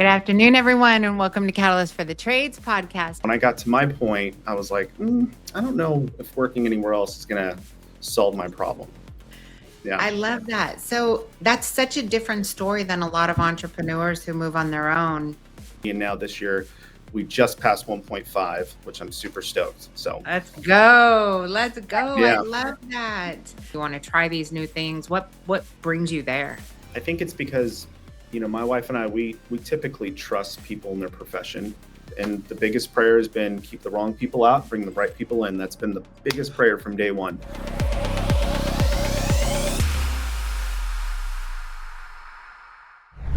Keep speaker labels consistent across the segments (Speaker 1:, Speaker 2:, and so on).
Speaker 1: Good afternoon, everyone, and welcome to Catalyst for the Trades podcast.
Speaker 2: When I got to my point, I was like, I don't know if working anywhere else is going to solve my problem.
Speaker 1: Yeah, I love that. So that's such a different story than a lot of entrepreneurs who move on their own.
Speaker 2: And now this year, we just passed 1.5, which I'm super stoked. So
Speaker 1: let's go.
Speaker 2: Yeah.
Speaker 1: I love that. You want to try these new things. What brings you there?
Speaker 2: I think it's because, my wife and I, we typically trust people in their profession. And the biggest prayer has been keep the wrong people out, bring the right people in. That's been the biggest prayer from day one.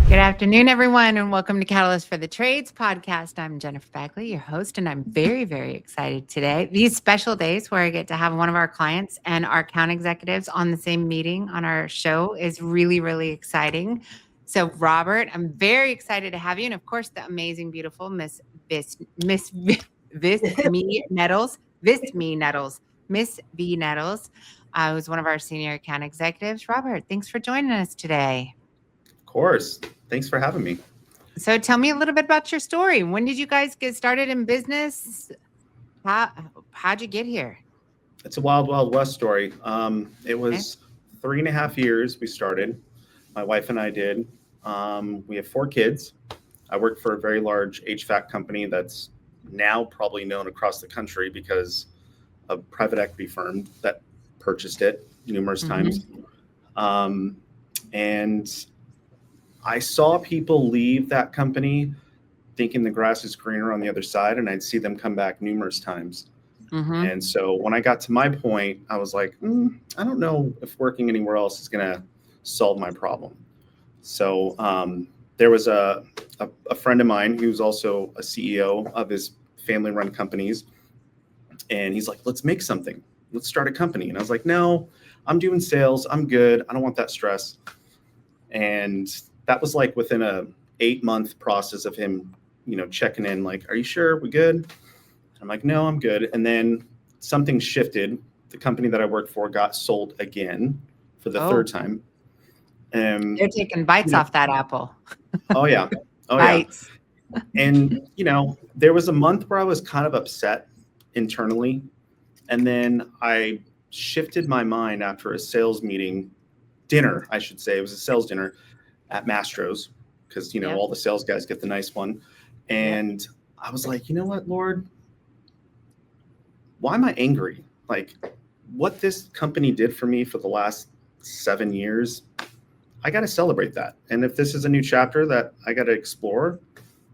Speaker 1: Good afternoon, everyone, and welcome to Catalyst for the Trades podcast. I'm Jennifer Bagley, your host, and I'm very, very excited today. These special days where I get to have one of our clients and our account executives on the same meeting on our show is really, really exciting. So, Robert, I'm very excited to have you, and of course, the amazing, beautiful Miss V Nettles, who's one of our senior account executives. Robert, thanks for joining us today.
Speaker 2: Of course. Thanks for having me.
Speaker 1: So tell me a little bit about your story. When did you guys get started in business? How'd you get here?
Speaker 2: It's a wild, wild west story. It was 3.5 years we started. My wife and I did. We have 4 kids. I work for a very large HVAC company that's now probably known across the country because a private equity firm that purchased it numerous times. And I saw people leave that company thinking the grass is greener on the other side, and I'd see them come back numerous times. And so when I got to my point, I was like, I don't know if working anywhere else is going to solve my problem. So there was a friend of mine who's also a CEO of his family-run companies, and he's like, let's make something. Let's start a company. And I was like, no, I'm doing sales. I'm good. I don't want that stress. And that was like within a 8-month process of him, checking in, like, are you sure we good? I'm like, no, I'm good. And then something shifted. The company that I worked for got sold again for the third time.
Speaker 1: They're taking bites off that apple.
Speaker 2: Oh yeah.
Speaker 1: Bites.
Speaker 2: Yeah. And, there was a month where I was kind of upset internally. And then I shifted my mind after a sales meeting, dinner, I should say. It was a sales dinner at Mastro's because, all the sales guys get the nice one. And I was like, you know what, Lord, why am I angry? Like, what this company did for me for the last 7 years, I got to celebrate that. And if this is a new chapter that I got to explore,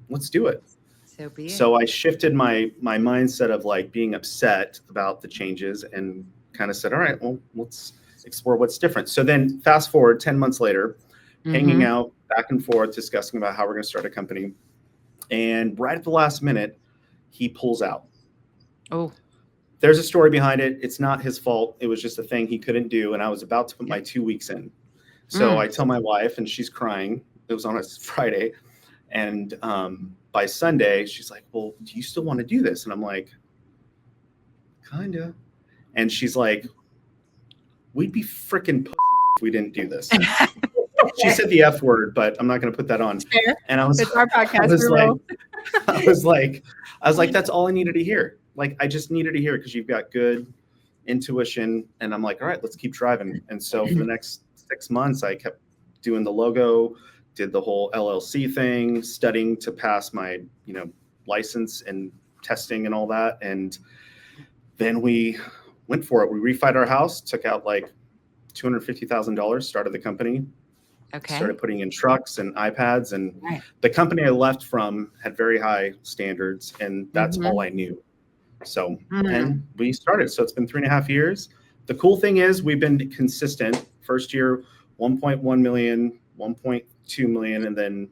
Speaker 2: let's do it.
Speaker 1: So be it.
Speaker 2: So I shifted my mindset of like being upset about the changes and kind of said, all right, well, let's explore what's different. So then fast forward 10 months later, hanging out back and forth, discussing about how we're going to start a company. And right at the last minute, he pulls out.
Speaker 1: Oh,
Speaker 2: there's a story behind it. It's not his fault. It was just a thing he couldn't do. And I was about to put my 2 weeks in. So I tell my wife, and she's crying. It was on a Friday. And by Sunday, she's like, well, do you still want to do this? And I'm like, kind of. And she's like, we'd be freaking pussies if we didn't do this. She said the F word, but I'm not going to put that on.
Speaker 1: Fair.
Speaker 2: And it's
Speaker 1: our podcast.
Speaker 2: I was like, that's all I needed to hear. Like, I just needed to hear because you've got good intuition. And I'm like, all right, let's keep driving. And so for the next 6 months, I kept doing the logo, did the whole LLC thing, studying to pass my, license and testing and all that. And then we went for it. We refied our house, took out like $250,000, started the company.
Speaker 1: Okay.
Speaker 2: Started putting in trucks and iPads, and the company I left from had very high standards, and that's all I knew. So, and we started. So it's been 3.5 years. The cool thing is we've been consistent. First year, 1.1 million, 1.2 million, and then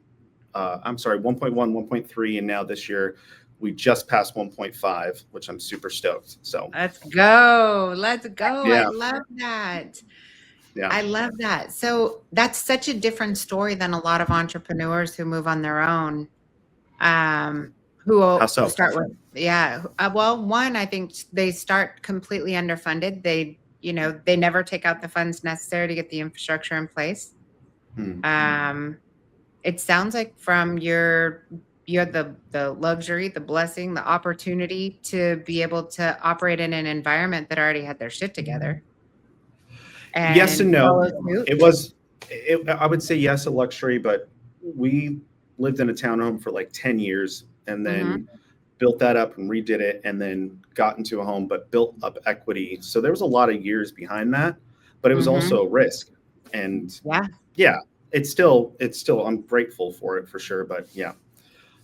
Speaker 2: 1.1, 1.3, and now this year we just passed 1.5, which I'm super stoked. So
Speaker 1: let's go.
Speaker 2: Yeah.
Speaker 1: I love that.
Speaker 2: Yeah.
Speaker 1: I love that. So that's such a different story than a lot of entrepreneurs who move on their own. Who will start with, well, one, I think they start completely underfunded. They never take out the funds necessary to get the infrastructure in place. it sounds like from you had the luxury, the blessing, the opportunity to be able to operate in an environment that already had their shit together
Speaker 2: Yes and
Speaker 1: and
Speaker 2: no.
Speaker 1: follow suit.
Speaker 2: I would say yes, a luxury, but we lived in a townhome for like 10 years and
Speaker 1: Mm-hmm.
Speaker 2: then built that up and redid it and then got into a home, but built up equity. So there was a lot of years behind that, but it was
Speaker 1: Mm-hmm.
Speaker 2: also a risk. And
Speaker 1: Yeah.
Speaker 2: yeah, it's still, I'm grateful for it for sure. But yeah,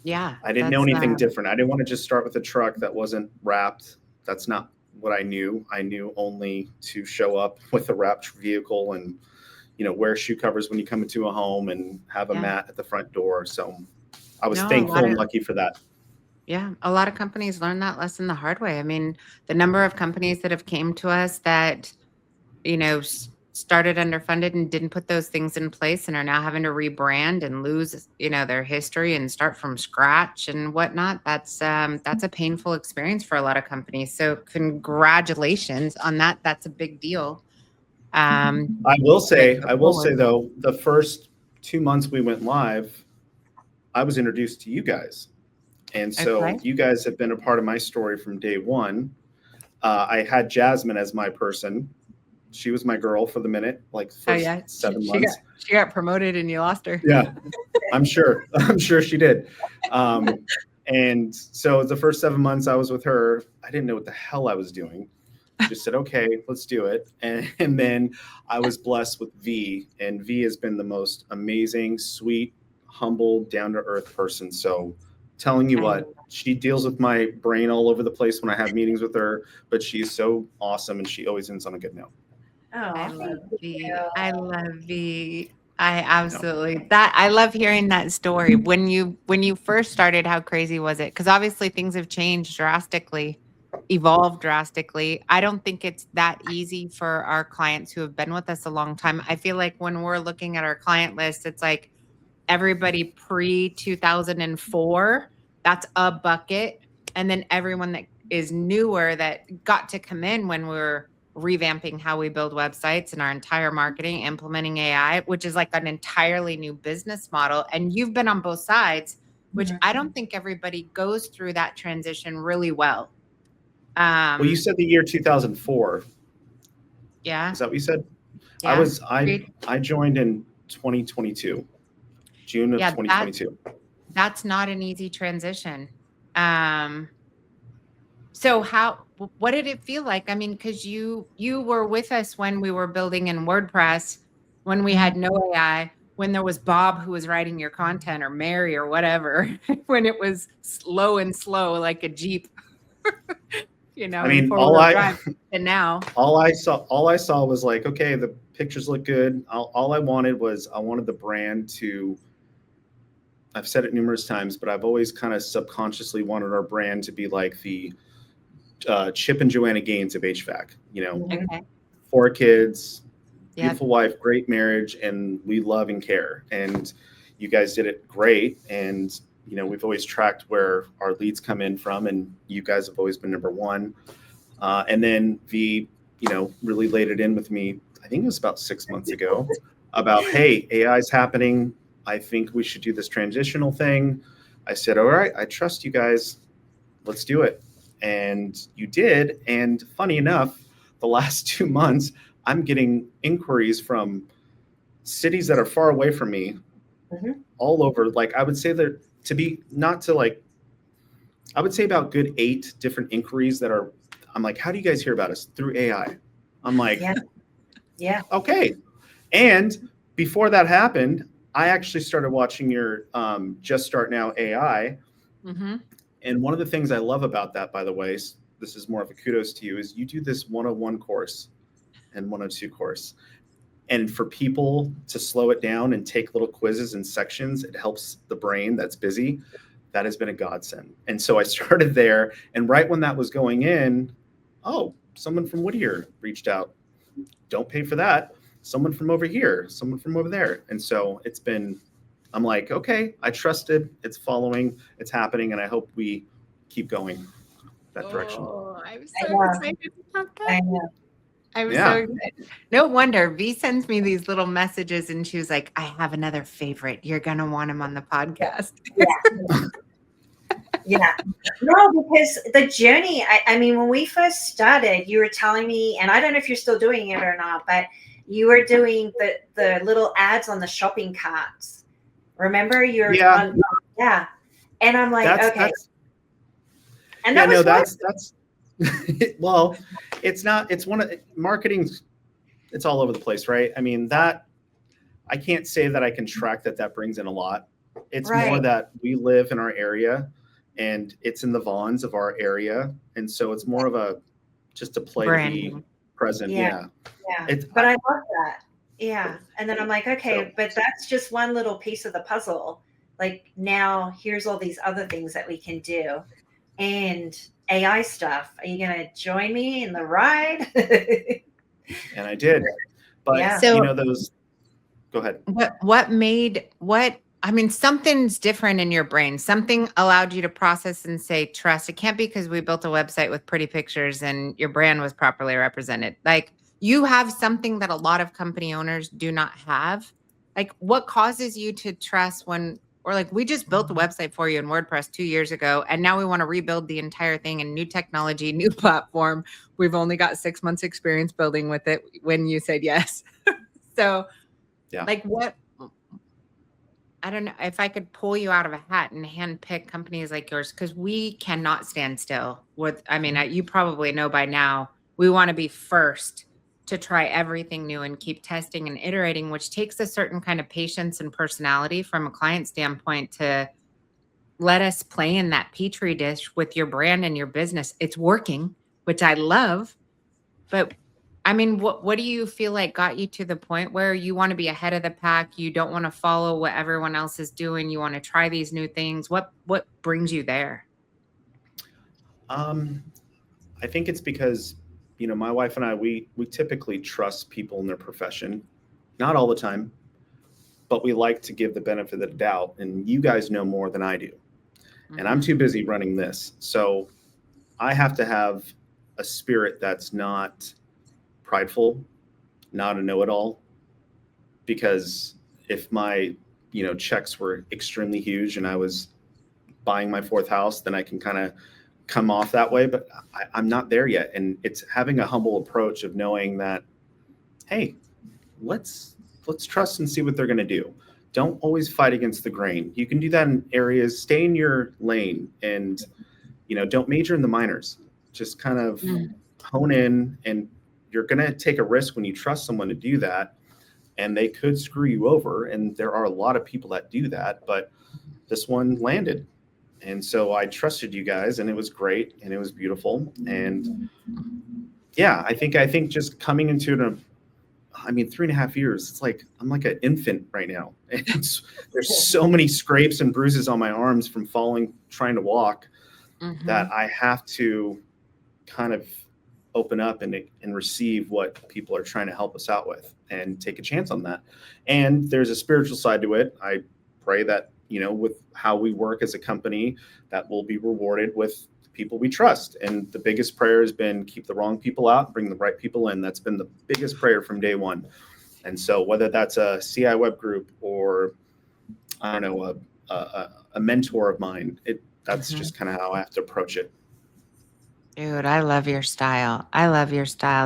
Speaker 1: Yeah.
Speaker 2: I didn't know
Speaker 1: That's
Speaker 2: anything different. I didn't want to just start with a truck that wasn't wrapped. That's not what I knew. I knew only to show up with a wrapped vehicle and, wear shoe covers when you come into a home and have a
Speaker 1: yeah.
Speaker 2: mat at the front door. So I was
Speaker 1: No, a lot
Speaker 2: thankful and
Speaker 1: of
Speaker 2: lucky for that.
Speaker 1: yeah, a lot of companies learn that lesson the hard way. I mean, the number of companies that have came to us that, started underfunded and didn't put those things in place and are now having to rebrand and lose, their history and start from scratch and whatnot. That's a painful experience for a lot of companies. So congratulations on that. That's a big deal. As you go
Speaker 2: I will say
Speaker 1: forward.
Speaker 2: though, the first 2 months we went live, I was introduced to you guys. And so
Speaker 1: Okay.
Speaker 2: you guys have been a part of my story from day one. I had Jasmine as my person. She was my girl for the minute, like
Speaker 1: Oh
Speaker 2: first
Speaker 1: yeah, she,
Speaker 2: 7 months.
Speaker 1: she got promoted and you lost her.
Speaker 2: Yeah, I'm sure. I'm sure she did. And so the first 7 months I was with her, I didn't know what the hell I was doing. Just said, okay, let's do it. And then I was blessed with V, and V has been the most amazing, sweet, humble, down to earth person. So telling you
Speaker 1: I
Speaker 2: what, she deals with my brain all over the place when I have meetings with her, but she's so awesome and she always ends on a good note.
Speaker 1: I
Speaker 3: Oh,
Speaker 1: love
Speaker 3: thank
Speaker 1: V.
Speaker 3: you.
Speaker 1: I love V. I
Speaker 2: No.
Speaker 1: absolutely that I love hearing that story. When you first started, how crazy was it? Because obviously things have changed drastically, evolved drastically. I don't think it's that easy for our clients who have been with us a long time. I feel like when we're looking at our client list, it's like everybody pre 2004, that's a bucket. And then everyone that is newer that got to come in when we were revamping how we build websites and our entire marketing, implementing AI, which is like an entirely new business model. And you've been on both sides, which I don't think everybody goes through that transition really well.
Speaker 2: Well, you
Speaker 1: Um,
Speaker 2: said the year 2004.
Speaker 1: yeah,
Speaker 2: Is that what you said? I
Speaker 1: yeah,
Speaker 2: was I
Speaker 1: agreed.
Speaker 2: I joined in 2022, June of
Speaker 1: Yeah,
Speaker 2: 2022.
Speaker 1: that's not an easy transition. Um, So what did it feel like? I mean, because you were with us when we were building in WordPress, when we had no AI, when there was Bob who was writing your content or Mary or whatever, when it was slow like a Jeep,
Speaker 2: I
Speaker 1: in
Speaker 2: mean,
Speaker 1: four-wheel drive. And now,
Speaker 2: all I saw was like, okay, the pictures look good. All I wanted was I wanted the brand to. I've said it numerous times, but I've always kind of subconsciously wanted our brand to be like the Chip and Joanna Gaines of HVAC.
Speaker 1: okay,
Speaker 2: 4 kids,
Speaker 1: yep,
Speaker 2: beautiful wife, great marriage, and we love and care. And you guys did it great. And we've always tracked where our leads come in from, and you guys have always been number one. And then V, really laid it in with me. I think it was about 6 months ago about, hey, AI is happening. I think we should do this transitional thing. I said, all right, I trust you guys. Let's do it. And you did. And funny enough, the last 2 months, I'm getting inquiries from cities that are far away from me, all over. Like I would say there to be not to like, I would say about good 8 different inquiries that are. I'm like, how do you guys hear about us? Through AI. I'm like,
Speaker 3: Yeah, yeah.
Speaker 2: okay. And before that happened, I actually started watching your Just Start Now AI.
Speaker 1: mm-hmm.
Speaker 2: And one of the things I love about that, by the way, this is more of a kudos to you, is you do this 101 course and 102 course. And for people to slow it down and take little quizzes and sections, it helps the brain that's busy. That has been a godsend. And so I started there. And right when that was going in, oh, someone from Whittier reached out. Don't pay for that. Someone from over here, someone from over there. And so I'm like, okay, I trusted, it's following, it's happening. And I hope we keep going that direction.
Speaker 1: Oh, I'm
Speaker 3: I
Speaker 1: so
Speaker 3: know.
Speaker 1: excited about
Speaker 3: I
Speaker 1: that.
Speaker 3: know.
Speaker 1: I was so
Speaker 2: Yeah.
Speaker 1: excited. No wonder V sends me these little messages and she was like, I have another favorite. You're going to want him on the podcast.
Speaker 3: Yeah. Yeah. No, because the journey, I mean, when we first started, you were telling me, and I don't know if you're still doing it or not, but you were doing the little ads on the shopping carts. Remember?
Speaker 2: Yeah.
Speaker 3: Yeah. And I'm like, okay. And
Speaker 2: yeah,
Speaker 3: that was
Speaker 2: that's well, it's one of marketing's, it's all over the place, right? I mean, that I can't say that I can track that brings in a lot. It's more that we live in our area and it's in the Vons of our area. And so it's more of just a play
Speaker 1: Branding.
Speaker 2: to be present.
Speaker 3: Yeah. But I love that. Yeah. And then I'm like, okay, but that's just one little piece of the puzzle. Like now here's all these other things that we can do. And AI stuff. Are you going to join me in the ride?
Speaker 2: And I did. But go ahead.
Speaker 1: I mean, something's different in your brain. Something allowed you to process and say, trust. It can't be because we built a website with pretty pictures and your brand was properly represented. Like you have something that a lot of company owners do not have. Like what causes you to trust when, or like we just built a website for you in WordPress 2 years ago, and now we want to rebuild the entire thing in new technology, new platform. We've only got 6 months experience building with it when you said yes. So like what, I don't know if I could pull you out of a hat and handpick companies like yours, because we cannot stand still with, I mean, you probably know by now, we want to be first to try everything new and keep testing and iterating, which takes a certain kind of patience and personality from a client standpoint to let us play in that petri dish with your brand and your business. It's working, which I love. But I mean, what do you feel like got you to the point where you want to be ahead of the pack? You don't want to follow what everyone else is doing. You want to try these new things. What brings you there?
Speaker 2: I think it's because, my wife and I, we typically trust people in their profession, not all the time, but we like to give the benefit of the doubt. And you guys know more than I do. Mm-hmm. And I'm too busy running this. So I have to have a spirit that's not prideful, not a know-it-all, because if my, checks were extremely huge and I was buying my fourth house, then I can kind of come off that way, but I'm not there yet. And it's having a humble approach of knowing that, hey, let's trust and see what they're going to do. Don't always fight against the grain. You can do that in areas, stay in your lane and, don't major in the minors. Just kind of hone in, and you're going to take a risk when you trust someone to do that, and they could screw you over. And there are a lot of people that do that, but this one landed. And so I trusted you guys, and it was great, and it was beautiful. And yeah, I think just coming into it, 3.5 years, it's like, I'm like an infant right now. And there's so many scrapes and bruises on my arms from falling, trying to walk, that I have to kind of open up and receive what people are trying to help us out with and take a chance on that. And there's a spiritual side to it. I pray that, with how we work as a company, that we'll be rewarded with people we trust. And the biggest prayer has been keep the wrong people out, bring the right people in. That's been the biggest prayer from day one. And so whether that's a CI web group or, I don't know, a mentor of mine, that's just kind of how I have to approach it.
Speaker 1: Dude, I love your style.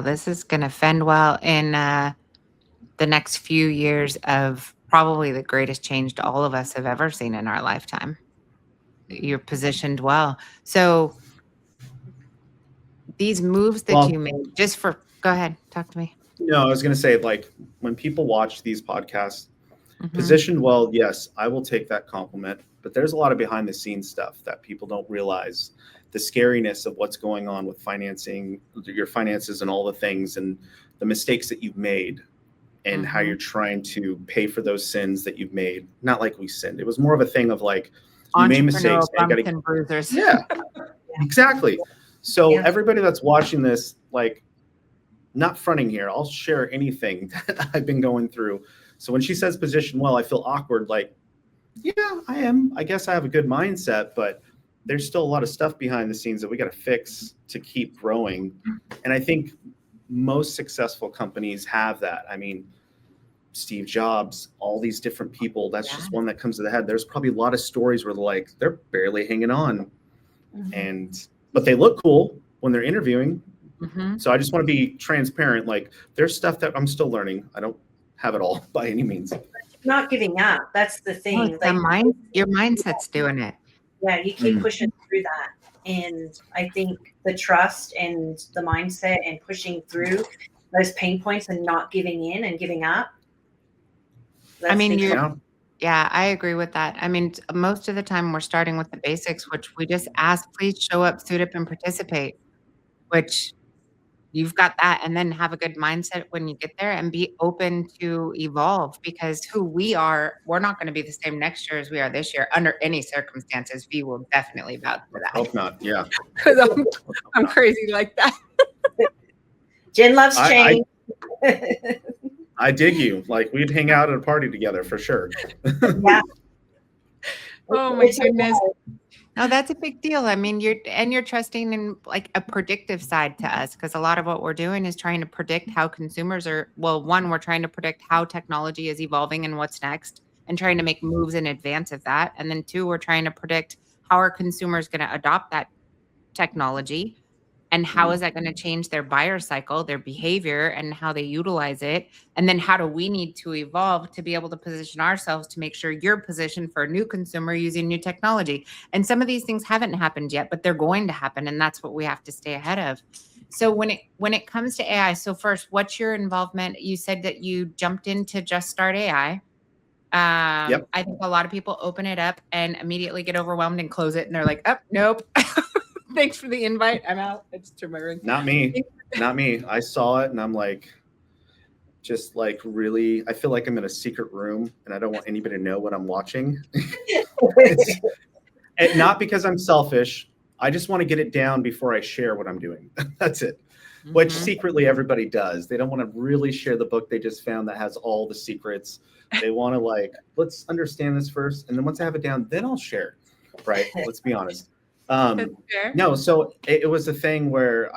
Speaker 1: This is going to fend well in the next few years of probably the greatest change to all of us have ever seen in our lifetime. You're positioned well. So these moves that you made, go ahead, talk to me.
Speaker 2: No, I was going to say, like, when people watch these podcasts, positioned well, yes, I will take that compliment. But there's a lot of behind the scenes stuff that people don't realize. The scariness of what's going on with financing, your finances and all the things, and the mistakes that you've made, and how you're trying to pay for those sins that you've made. Not like we sinned. It was more of a thing of like, you made mistakes.
Speaker 1: And bruisers.
Speaker 2: Yeah, exactly. So everybody that's watching this, like, not fronting here, I'll share anything that I've been going through. So when she says position well, I feel awkward. Like, yeah, I am. I guess I have a good mindset, but there's still a lot of stuff behind the scenes that we got to fix to keep growing. And I think most successful companies have that. I mean, Steve Jobs, all these different people, that's just one that comes to the head. There's probably a lot of stories where they're barely hanging on, but they look cool when they're interviewing. So I just want to be transparent. Like, there's stuff that I'm still learning. I don't have it all by any means.
Speaker 3: Not giving up. That's the thing.
Speaker 1: Your mindset's doing it.
Speaker 3: Yeah, you keep pushing through that. And I think the trust and the mindset and pushing through those pain points and not giving in and giving up.
Speaker 1: I mean, yeah, I agree with that. I mean, most of the time we're starting with the basics, which we just ask, please show up, suit up, and participate, which you've got that, and then have a good mindset when you get there and be open to evolve, because who we are, we're not going to be the same next year as we are this year under any circumstances. We will definitely vouch for that.
Speaker 2: Hope not. Yeah.
Speaker 1: Because I'm crazy like that.
Speaker 3: Jen loves change.
Speaker 2: I dig you. Like, we'd hang out at a party together for sure.
Speaker 3: Yeah.
Speaker 1: Oh my goodness. No, that's a big deal. I mean, you're trusting in like a predictive side to us, because a lot of what we're doing is trying to predict how consumers are. Well, one, we're trying to predict how technology is evolving and what's next, and trying to make moves in advance of that. And then two, we're trying to predict how are consumers going to adopt that technology, and how is that going to change their buyer cycle, their behavior, and how they utilize it. And then how do we need to evolve to be able to position ourselves to make sure you're positioned for a new consumer using new technology. And some of these things haven't happened yet, but they're going to happen. And that's what we have to stay ahead of. So when it comes to AI, so first, what's your involvement? You said that you jumped into Just Start AI.
Speaker 2: Yep.
Speaker 1: I think a lot of people open it up and immediately get overwhelmed and close it. And they're like, oh, nope. Thanks for the invite. I'm out. It's turmeric.
Speaker 2: Not me. I saw it and I'm like, just like, really, I feel like I'm in a secret room and I don't want anybody to know what I'm watching. And not because I'm selfish. I just want to get it down before I share what I'm doing. That's it. Which secretly everybody does. They don't want to really share the book they just found that has all the secrets. They want to like, let's understand this first. And then once I have it down, then I'll share. Right? Let's be honest. No, so it was a thing where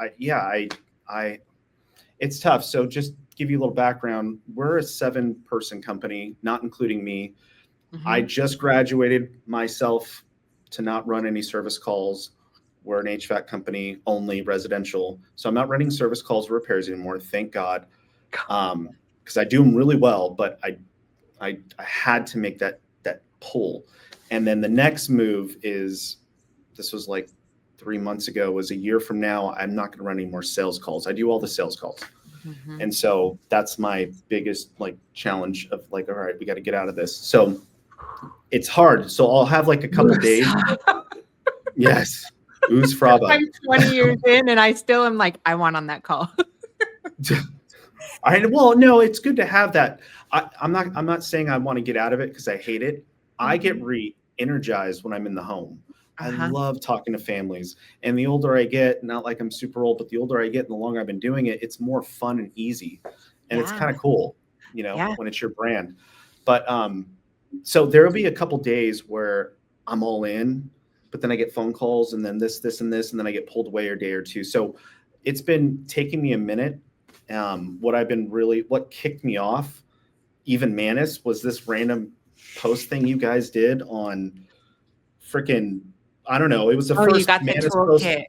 Speaker 2: it's tough. So just give you a little background. We're a 7-person company, not including me. I just graduated myself to not run any service calls. We're an HVAC company, only residential. So I'm not running service calls or repairs anymore. Thank God. Because I do them really well, but I had to make that pull. And then the next move is, this was like 3 months ago, was a year from now, I'm not going to run any more sales calls. I do all the sales calls. And so that's my biggest like challenge of like, all right, we got to get out of this. So it's hard. So I'll have like a couple days. Yes. Ooze fraba.
Speaker 1: I'm 20 years in and I still am like, I want on that call.
Speaker 2: Well, no, it's good to have that. I'm not saying I want to get out of it because I hate it. I get re-energized when I'm in the home. I love talking to families. And the older I get, not like I'm super old, but the older I get and the longer I've been doing it, it's more fun and easy. And it's kind of cool, when it's your brand. But so there'll be a couple days where I'm all in, but then I get phone calls and then this, and this, and then I get pulled away a day or two. So it's been taking me a minute. What kicked me off, even Manus, was this random post thing you guys did on freaking, I don't know. It was the first
Speaker 1: you got
Speaker 2: Manus
Speaker 1: the
Speaker 2: post.
Speaker 1: toolkit.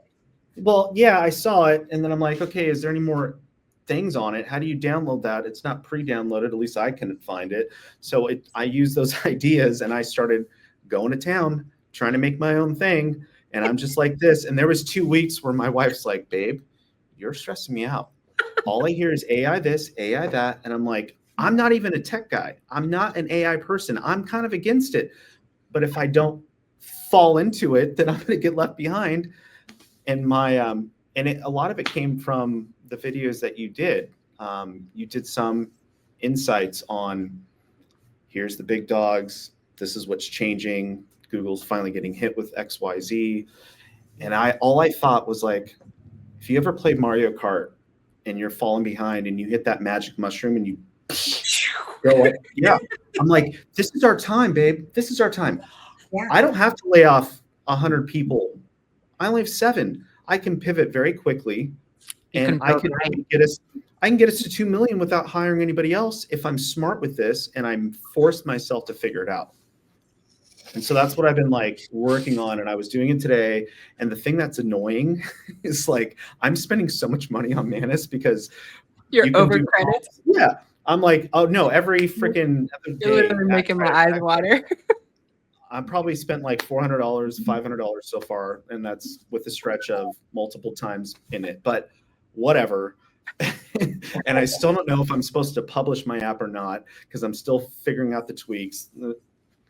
Speaker 2: Well, yeah, I saw it. And then I'm like, okay, is there any more things on it? How do you download that? It's not pre-downloaded. At least I couldn't find it. So I used those ideas and I started going to town, trying to make my own thing. And I'm just like this. And there was 2 weeks where my wife's like, babe, you're stressing me out. All I hear is AI this, AI that. And I'm like, I'm not even a tech guy. I'm not an AI person. I'm kind of against it. But if I don't fall into it, then I'm going to get left behind. And a lot of it came from the videos that you did. You did some insights on, here's the big dogs. This is what's changing. Google's finally getting hit with XYZ. And all I thought was like, if you ever played Mario Kart and you're falling behind and you hit that magic mushroom and you go like, yeah, I'm like, this is our time, babe. This is our time. Yeah. I don't have to lay off 100 people. I only have 7. I can pivot very quickly and I can get us. I can get us to 2 million without hiring anybody else if I'm smart with this and I'm forced myself to figure it out. And so that's what I've been like working on. And I was doing it today. And the thing that's annoying is like, I'm spending so much money on Manus because
Speaker 1: You're
Speaker 2: you can
Speaker 1: over
Speaker 2: do
Speaker 1: credits.
Speaker 2: Yeah. I'm like, oh no, every freaking other
Speaker 1: You're
Speaker 2: day.
Speaker 1: literally making my eyes water.
Speaker 2: I probably spent like $400, $500 so far. And that's with a stretch of multiple times in it, but whatever. And I still don't know if I'm supposed to publish my app or not, because I'm still figuring out the tweaks.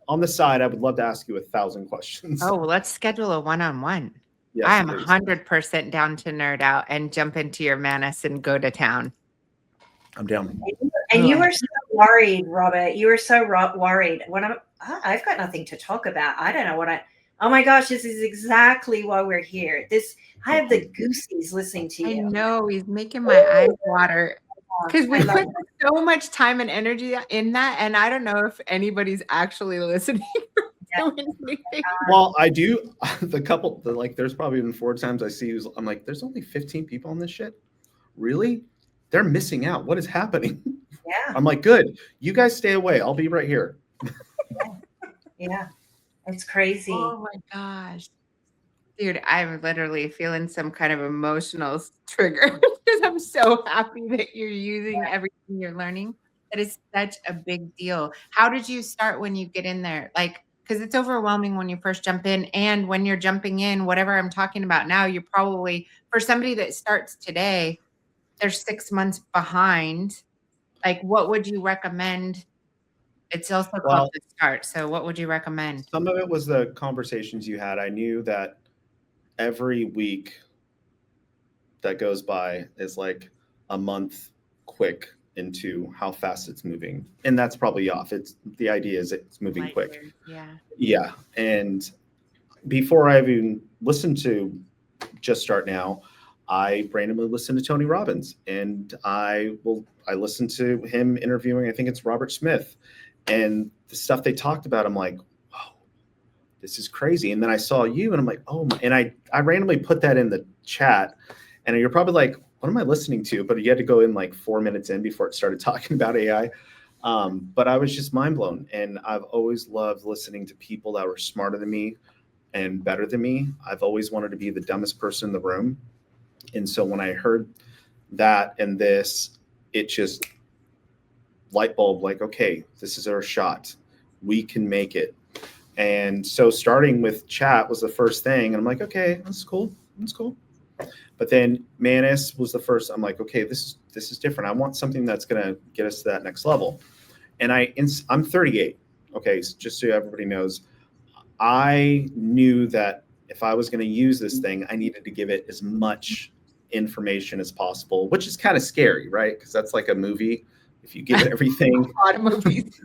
Speaker 2: On the side, I would love to ask you 1,000 questions.
Speaker 1: Oh, well, let's schedule a one-on-one.
Speaker 2: Yes,
Speaker 1: I am
Speaker 2: please.
Speaker 1: 100% down to nerd out and jump into your Manus and go to town.
Speaker 2: I'm down.
Speaker 3: And you were so worried, Robert. You were so worried. I've got nothing to talk about. I don't know oh my gosh, this is exactly why we're here. I have the goosies listening to you.
Speaker 1: I know, he's making my eyes water. Because we put so much time and energy in that, and I don't know if anybody's actually listening.
Speaker 2: Well, I do. There's probably been 4 times I see you. I'm like, there's only 15 people on this shit? Really? They're missing out. What is happening?
Speaker 3: Yeah.
Speaker 2: I'm like, good. You guys stay away. I'll be right here.
Speaker 3: Yeah. It's crazy.
Speaker 1: Oh my gosh. Dude, I'm literally feeling some kind of emotional trigger because I'm so happy that you're using everything you're learning. That is such a big deal. How did you start when you get in there? Like, because it's overwhelming when you first jump in, and when you're jumping in, whatever I'm talking about now, you're probably, for somebody that starts today, they're 6 months behind. Like, what would you recommend? It's also called the start. So what would you recommend?
Speaker 2: Some of it was the conversations you had. I knew that every week that goes by is like a month quick into how fast it's moving. And that's probably off. The idea is it's moving quick.
Speaker 1: Yeah.
Speaker 2: Yeah. And before I even listened to Just Start Now, I randomly listened to Tony Robbins, and I listened to him interviewing, I think it's Robert Smith, and the stuff they talked about, I'm like, wow, this is crazy. And then I saw you and I'm like, oh my, and I randomly put that in the chat, and you're probably like, what am I listening to? But you had to go in like 4 minutes in before it started talking about AI. But I was just mind blown. And I've always loved listening to people that were smarter than me and better than me. I've always wanted to be the dumbest person in the room. And so when I heard that and this, it just light bulb, like, okay, this is our shot. We can make it. And so starting with chat was the first thing. And I'm like, okay, that's cool. That's cool. But then Manus was the first. I'm like, okay, this is different. I want something that's going to get us to that next level. And I'm 38. Okay. So just so everybody knows, I knew that if I was going to use this thing, I needed to give it as much information as possible, which is kind of scary, right? Because that's like a movie. If you give it everything,
Speaker 1: a lot of movies.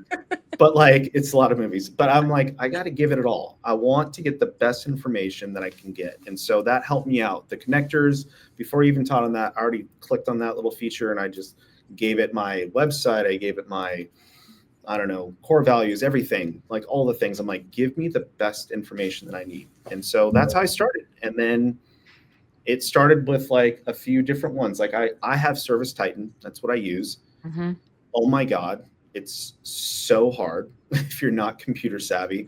Speaker 2: But like, it's a lot of movies. But I'm like, I got to give it all. I want to get the best information that I can get. And so that helped me out. The connectors, before I even taught on that, I already clicked on that little feature, and I just gave it my website. I gave it my, I don't know, core values, everything, like all the things. I'm like, give me the best information that I need. And so that's how I started. And then it started with like a few different ones. Like I have Service Titan. That's what I use.
Speaker 1: Mm-hmm.
Speaker 2: Oh my God. It's so hard if you're not computer savvy.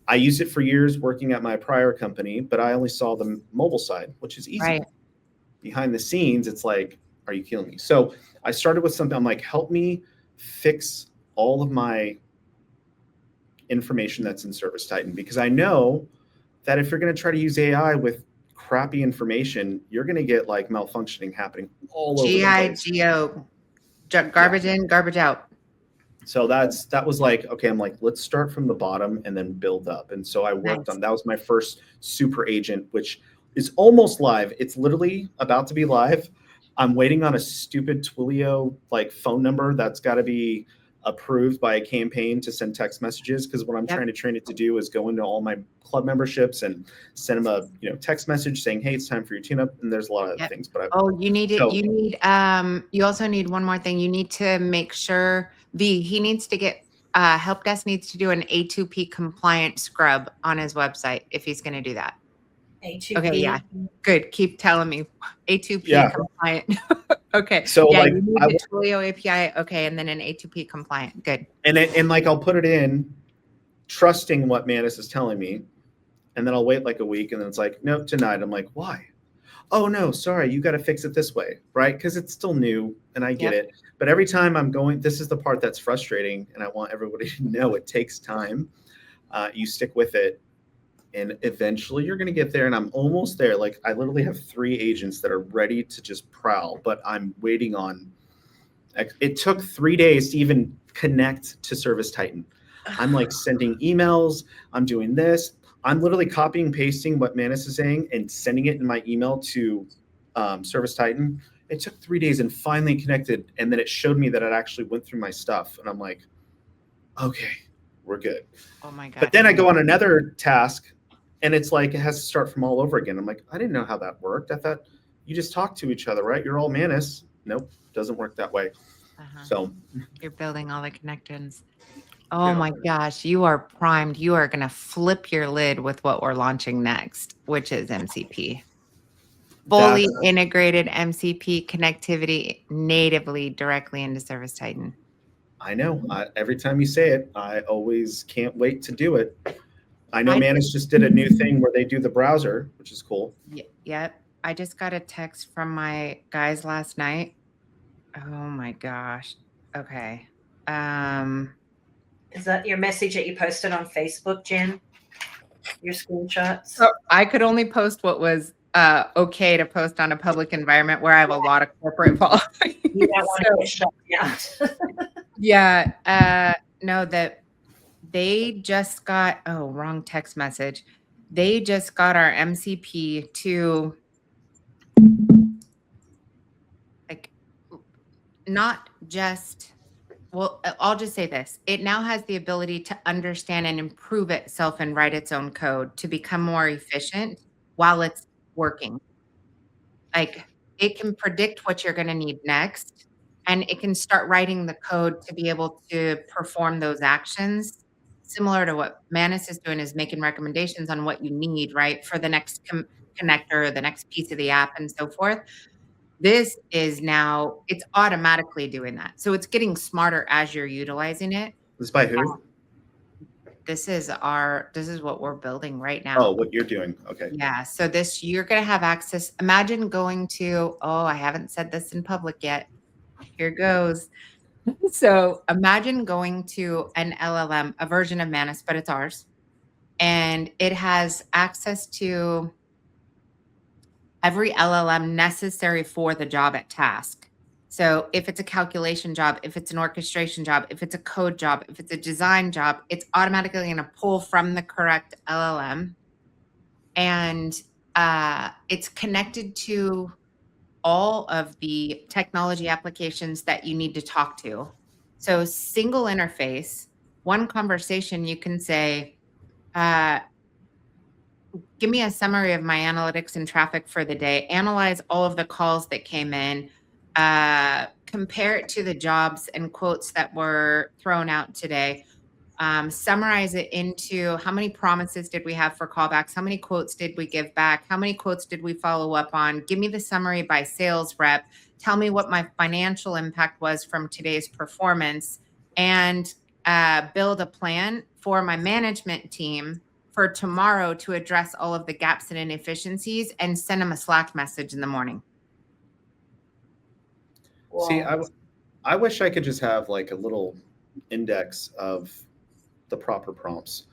Speaker 2: I used it for years working at my prior company, but I only saw the mobile side, which is easy.
Speaker 1: Right.
Speaker 2: Behind the scenes, it's like, are you killing me? So I started with something. I'm like, help me fix all of my information that's in Service Titan, because I know that if you're going to try to use AI with crappy information, you're going to get like malfunctioning happening all over the place.
Speaker 1: GIGO, garbage in, garbage out.
Speaker 2: So that was like, okay, I'm like, let's start from the bottom and then build up. And so I worked on, that was my first super agent, which is almost live. It's literally about to be live. I'm waiting on a stupid Twilio like phone number that's got to be approved by a campaign to send text messages, because what I'm trying to train it to do is go into all my club memberships and send them a text message saying, hey, it's time for your tune-up. And there's a lot of other things. But
Speaker 1: you need it. You also need one more thing. You need to make sure he needs to get help desk needs to do an A2P compliant scrub on his website if he's going to do that.
Speaker 3: A2P.
Speaker 1: Okay, yeah, good. Keep telling me A2P compliant. Okay.
Speaker 2: So
Speaker 1: Yeah,
Speaker 2: like,
Speaker 1: you need the Twilio API. Okay. And then an A2P compliant. Good.
Speaker 2: and like, I'll put it in trusting what Manus is telling me. And then I'll wait like a week and then it's like, nope, denied. I'm like, why? Oh no, sorry, you got to fix it this way, right? Because it's still new and I get it. But every time I'm going, this is the part that's frustrating. And I want everybody to know it takes time. You stick with it. And eventually you're going to get there. And I'm almost there. Like I literally have 3 agents that are ready to just prowl, but I'm waiting on. It took 3 days to even connect to Service Titan. I'm like sending emails. I'm doing this. I'm literally copying, pasting what Manus is saying and sending it in my email to Service Titan. It took 3 days and finally connected. And then it showed me that it actually went through my stuff. And I'm like, okay, we're good.
Speaker 1: Oh my God.
Speaker 2: But then I go on another task and it's like, it has to start from all over again. I'm like, I didn't know how that worked. I thought you just talk to each other, right? You're all Manus. Nope, doesn't work that way. So
Speaker 1: you're building all the connections. Oh my gosh, you are primed. You are going to flip your lid with what we're launching next, which is MCP. Fully integrated MCP connectivity natively directly into Service Titan.
Speaker 2: I know. Every time you say it, I always can't wait to do it. I know Manus just did a new thing where they do the browser, which is cool.
Speaker 1: Yep. I just got a text from my guys last night. Oh my gosh. Okay.
Speaker 3: Is that your message that you posted on Facebook, Jen? Your screenshots?
Speaker 1: So I could only post what was okay to post on a public environment where I have a lot of corporate following.
Speaker 3: You don't want to get shut down.
Speaker 1: Yeah. No, that they just got, wrong text message. They just got our MCP to like not just, well, I'll just say this. It now has the ability to understand and improve itself and write its own code to become more efficient while it's working. Like it can predict what you're going to need next, and it can start writing the code to be able to perform those actions. Similar to what Manus is doing, is making recommendations on what you need, right, for the next connector, the next piece of the app, and so forth. This is now, it's automatically doing that. So it's getting smarter as you're utilizing it.
Speaker 2: This by who?
Speaker 1: This is what we're building right now.
Speaker 2: Oh, what you're doing. Okay.
Speaker 1: Yeah. So you're going to have access. Imagine going to, I haven't said this in public yet. Here goes. So imagine going to an LLM, a version of Manus, but it's ours. And it has access to every LLM necessary for the job at task. So if it's a calculation job, if it's an orchestration job, if it's a code job, if it's a design job, it's automatically going to pull from the correct LLM. And it's connected to all of the technology applications that you need to talk to. So single interface, one conversation, you can say, give me a summary of my analytics and traffic for the day, analyze all of the calls that came in, compare it to the jobs and quotes that were thrown out today, summarize it into how many promises did we have for callbacks, how many quotes did we give back, how many quotes did we follow up on, give me the summary by sales rep, tell me what my financial impact was from today's performance, and build a plan for my management team for tomorrow to address all of the gaps and inefficiencies, and send them a Slack message in the morning.
Speaker 3: Wow.
Speaker 2: See, I wish I could just have like a little index of the proper prompts,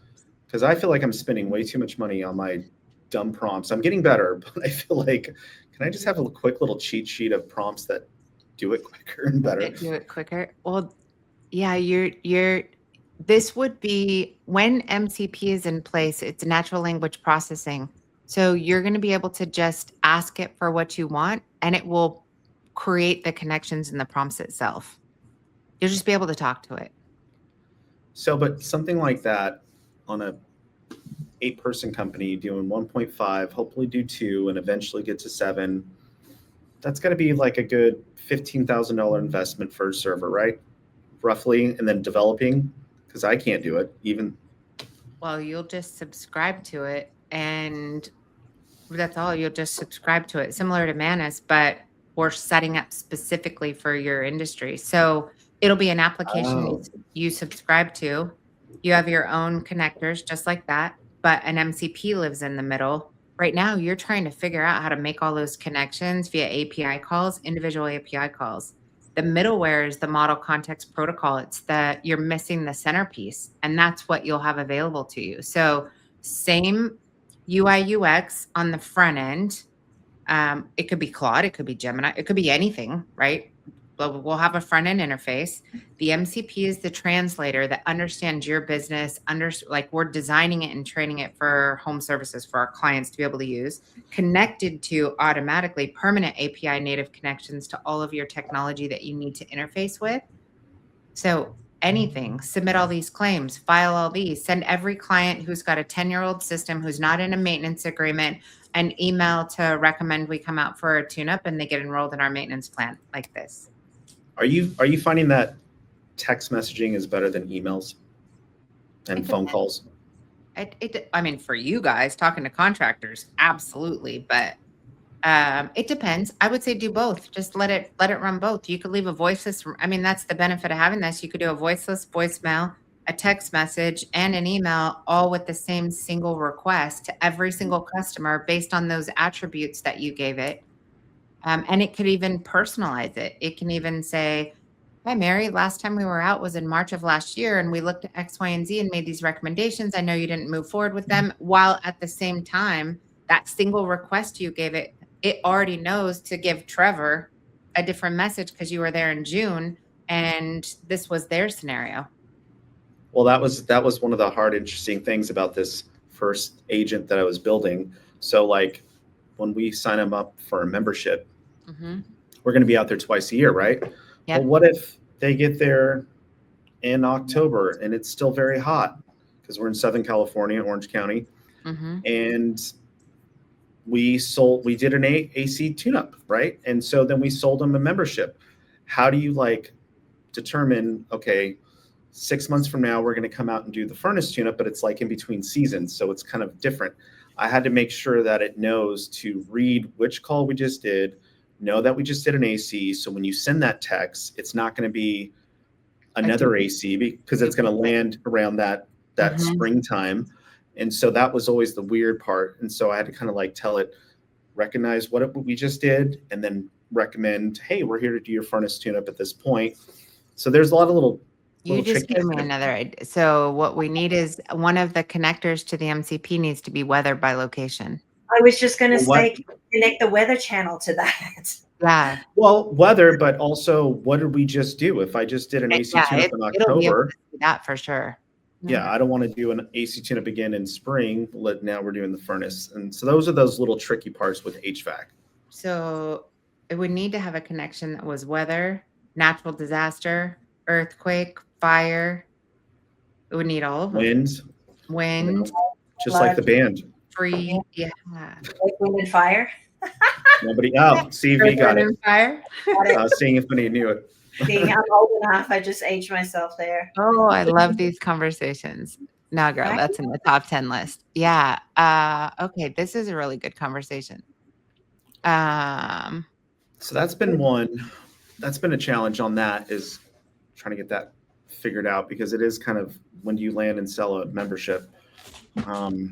Speaker 2: because I feel like I'm spending way too much money on my dumb prompts. I'm getting better, but I feel like, can I just have a quick little cheat sheet of prompts that do it quicker and better?
Speaker 1: Do it quicker. Well, yeah, this would be when MCP is in place, it's natural language processing. So you're going to be able to just ask it for what you want, and it will create the connections in the prompts itself. You'll just be able to talk to it.
Speaker 2: So, but something like that on a 8-person company doing 1.5, hopefully do 2 and eventually get to 7, that's going to be like a good $15,000 investment for a server, right? Roughly. And then developing, because I can't do it even.
Speaker 1: Well, you'll just subscribe to it, and that's all. You'll just subscribe to it, similar to Manus, but or setting up specifically for your industry. So it'll be an application you subscribe to. You have your own connectors just like that, but an MCP lives in the middle. Right now, you're trying to figure out how to make all those connections via API calls, individual API calls. The middleware is the model context protocol. It's that you're missing the centerpiece, and that's what you'll have available to you. So same UI UX on the front end. It could be Claude, it could be Gemini, it could be anything, right? But we'll have a front end interface. The MCP is the translator that understands your business, like we're designing it and training it for home services for our clients to be able to use, connected to automatically permanent API native connections to all of your technology that you need to interface with. So anything, submit all these claims, file all these, send every client who's got a 10-year-old system, who's not in a maintenance agreement, an email to recommend we come out for a tune-up, and they get enrolled in our maintenance plan like this.
Speaker 2: Are you finding that text messaging is better than emails and phone calls?
Speaker 1: I mean, for you guys talking to contractors, absolutely, but it depends. I would say do both. Just let it run both. You could leave a voiceless. I mean, that's the benefit of having this. You could do a voiceless voicemail, a text message, and an email, all with the same single request to every single customer based on those attributes that you gave it. And it could even personalize it. It can even say, "Hi, Mary, last time we were out was in March of last year, and we looked at X, Y, and Z and made these recommendations. I know you didn't move forward with them," while at the same time, that single request you gave it, it already knows to give Trevor a different message because you were there in June and this was their scenario.
Speaker 2: Well, that was one of the hard, interesting things about this first agent that I was building. So like when we sign them up for a membership, we're going to be out there twice a year, right?
Speaker 1: Yep.
Speaker 2: Well, what if they get there in October and it's still very hot because we're in Southern California, Orange County, and we did an AC tune-up, right? And so then we sold them a membership. How do you like determine, okay, 6 months from now, we're going to come out and do the furnace tune-up, but it's like in between seasons. So it's kind of different. I had to make sure that it knows to read which call we just did, know that we just did an AC. So when you send that text, it's not going to be another AC because it's going to land around that springtime. And so that was always the weird part. And so I had to kind of like tell it, recognize what we just did, and then recommend, hey, we're here to do your furnace tune-up at this point. So there's a lot of little
Speaker 1: just gave me another idea. So what we need is one of the connectors to the MCP needs to be weather by location.
Speaker 3: I was just going to say, connect the weather channel to that.
Speaker 1: Yeah.
Speaker 2: Well, weather, but also what did we just do? If I just did an AC tune-up in October,
Speaker 1: that for sure.
Speaker 2: Yeah, I don't want to do an AC tune-up again in spring. Now we're doing the furnace. And so those are those little tricky parts with HVAC.
Speaker 1: So it would need to have a connection that was weather, natural disaster, earthquake, fire. It would need all of them. Wind.
Speaker 2: Just like the band.
Speaker 1: Free. Yeah.
Speaker 3: Like wind and fire.
Speaker 2: Nobody. Oh, see if you got it.
Speaker 3: Fire.
Speaker 2: Seeing if anybody knew it.
Speaker 3: See, I'm old enough. I just aged myself there.
Speaker 1: Oh, I love these conversations. No, girl, that's in the top 10 list. Yeah. Okay, this is a really good conversation.
Speaker 2: So that's been one. That's been a challenge on that, is trying to get that figured out, because it is kind of when you land and sell a membership. I'm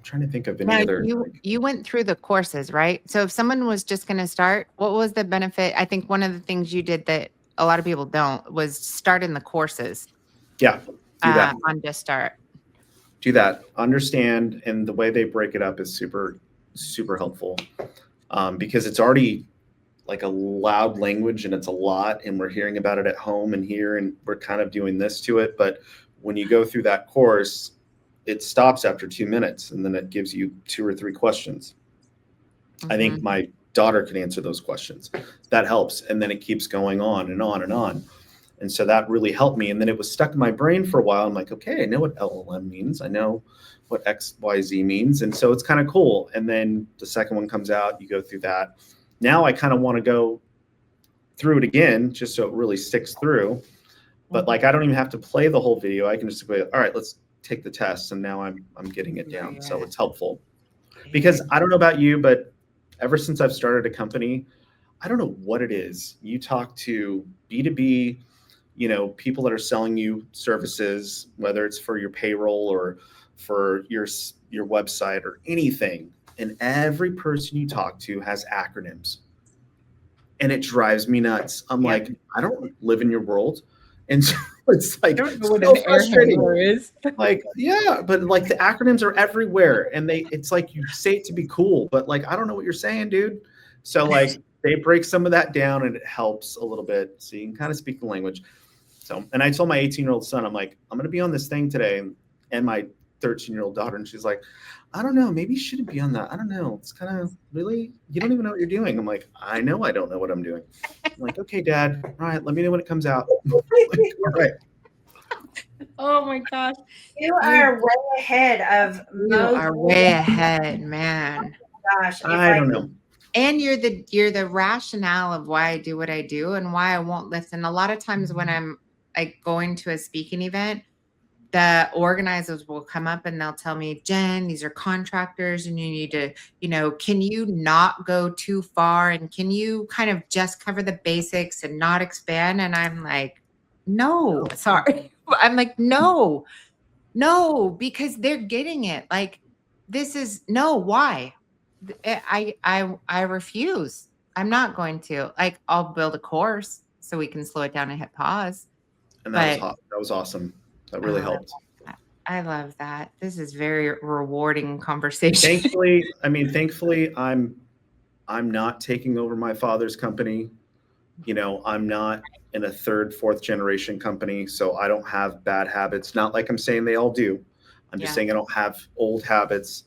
Speaker 2: trying to think of any other.
Speaker 1: You went through the courses, right? So if someone was just going to start, what was the benefit? I think one of the things you did that a lot of people don't was start in the courses.
Speaker 2: Yeah, do that.
Speaker 1: On Just Start.
Speaker 2: Do that. Understand, and the way they break it up is super, super helpful, because it's already like a loud language and it's a lot, and we're hearing about it at home and here, and we're kind of doing this to it. But when you go through that course, it stops after 2 minutes, and then it gives you 2 or 3 questions. I think my daughter can answer those questions. That helps. And then it keeps going on and on and on. And so that really helped me. And then it was stuck in my brain for a while. I'm like, okay, I know what LLM means. I know what XYZ means. And so it's kind of cool. And then the second one comes out, you go through that. Now I kind of want to go through it again, just so it really sticks through. But like, I don't even have to play the whole video. I can just go, all right, let's take the test. And now I'm getting it down. So it's helpful, because I don't know about you, but ever since I've started a company, I don't know what it is. You talk to B2B, people that are selling you services, whether it's for your payroll or for your website or anything, and every person you talk to has acronyms, and it drives me nuts. I'm like, I don't live in your world, and so it's like,
Speaker 1: I don't know
Speaker 2: so
Speaker 1: what an air
Speaker 2: frustrating.
Speaker 1: handler is.
Speaker 2: Like, yeah, but like the acronyms are everywhere, and it's like you say it to be cool, but like I don't know what you're saying, dude. So like they break some of that down, and it helps a little bit, so you can kind of speak the language. So, and I told my 18-year-old son, I'm like, I'm going to be on this thing today, and my 13-year-old daughter, and she's like, I don't know, maybe you shouldn't be on that. I don't know. It's kind of really, you don't even know what you're doing. I'm like, I know I don't know what I'm doing. I'm like, okay, Dad. All right, let me know when it comes out. Like, all right.
Speaker 1: Oh my gosh.
Speaker 3: You are way ahead of most.
Speaker 1: You are way ahead, man.
Speaker 3: Oh my gosh.
Speaker 2: I don't know.
Speaker 1: And you're the rationale of why I do what I do and why I won't listen. A lot of times when I'm like going to a speaking event, the organizers will come up and they'll tell me, Jen, these are contractors and you need to, can you not go too far? And can you kind of just cover the basics and not expand? And I'm like, no, sorry. I'm like, no, because they're getting it. Like, this is no, why? I refuse. I'm not going to. Like, I'll build a course so we can slow it down and hit pause.
Speaker 2: And that was awesome. That really helped.
Speaker 1: I love that. This is very rewarding conversation.
Speaker 2: Thankfully, I'm not taking over my father's company. I'm not in a third, fourth generation company, so I don't have bad habits. Not like I'm saying they all do. I'm just saying I don't have old habits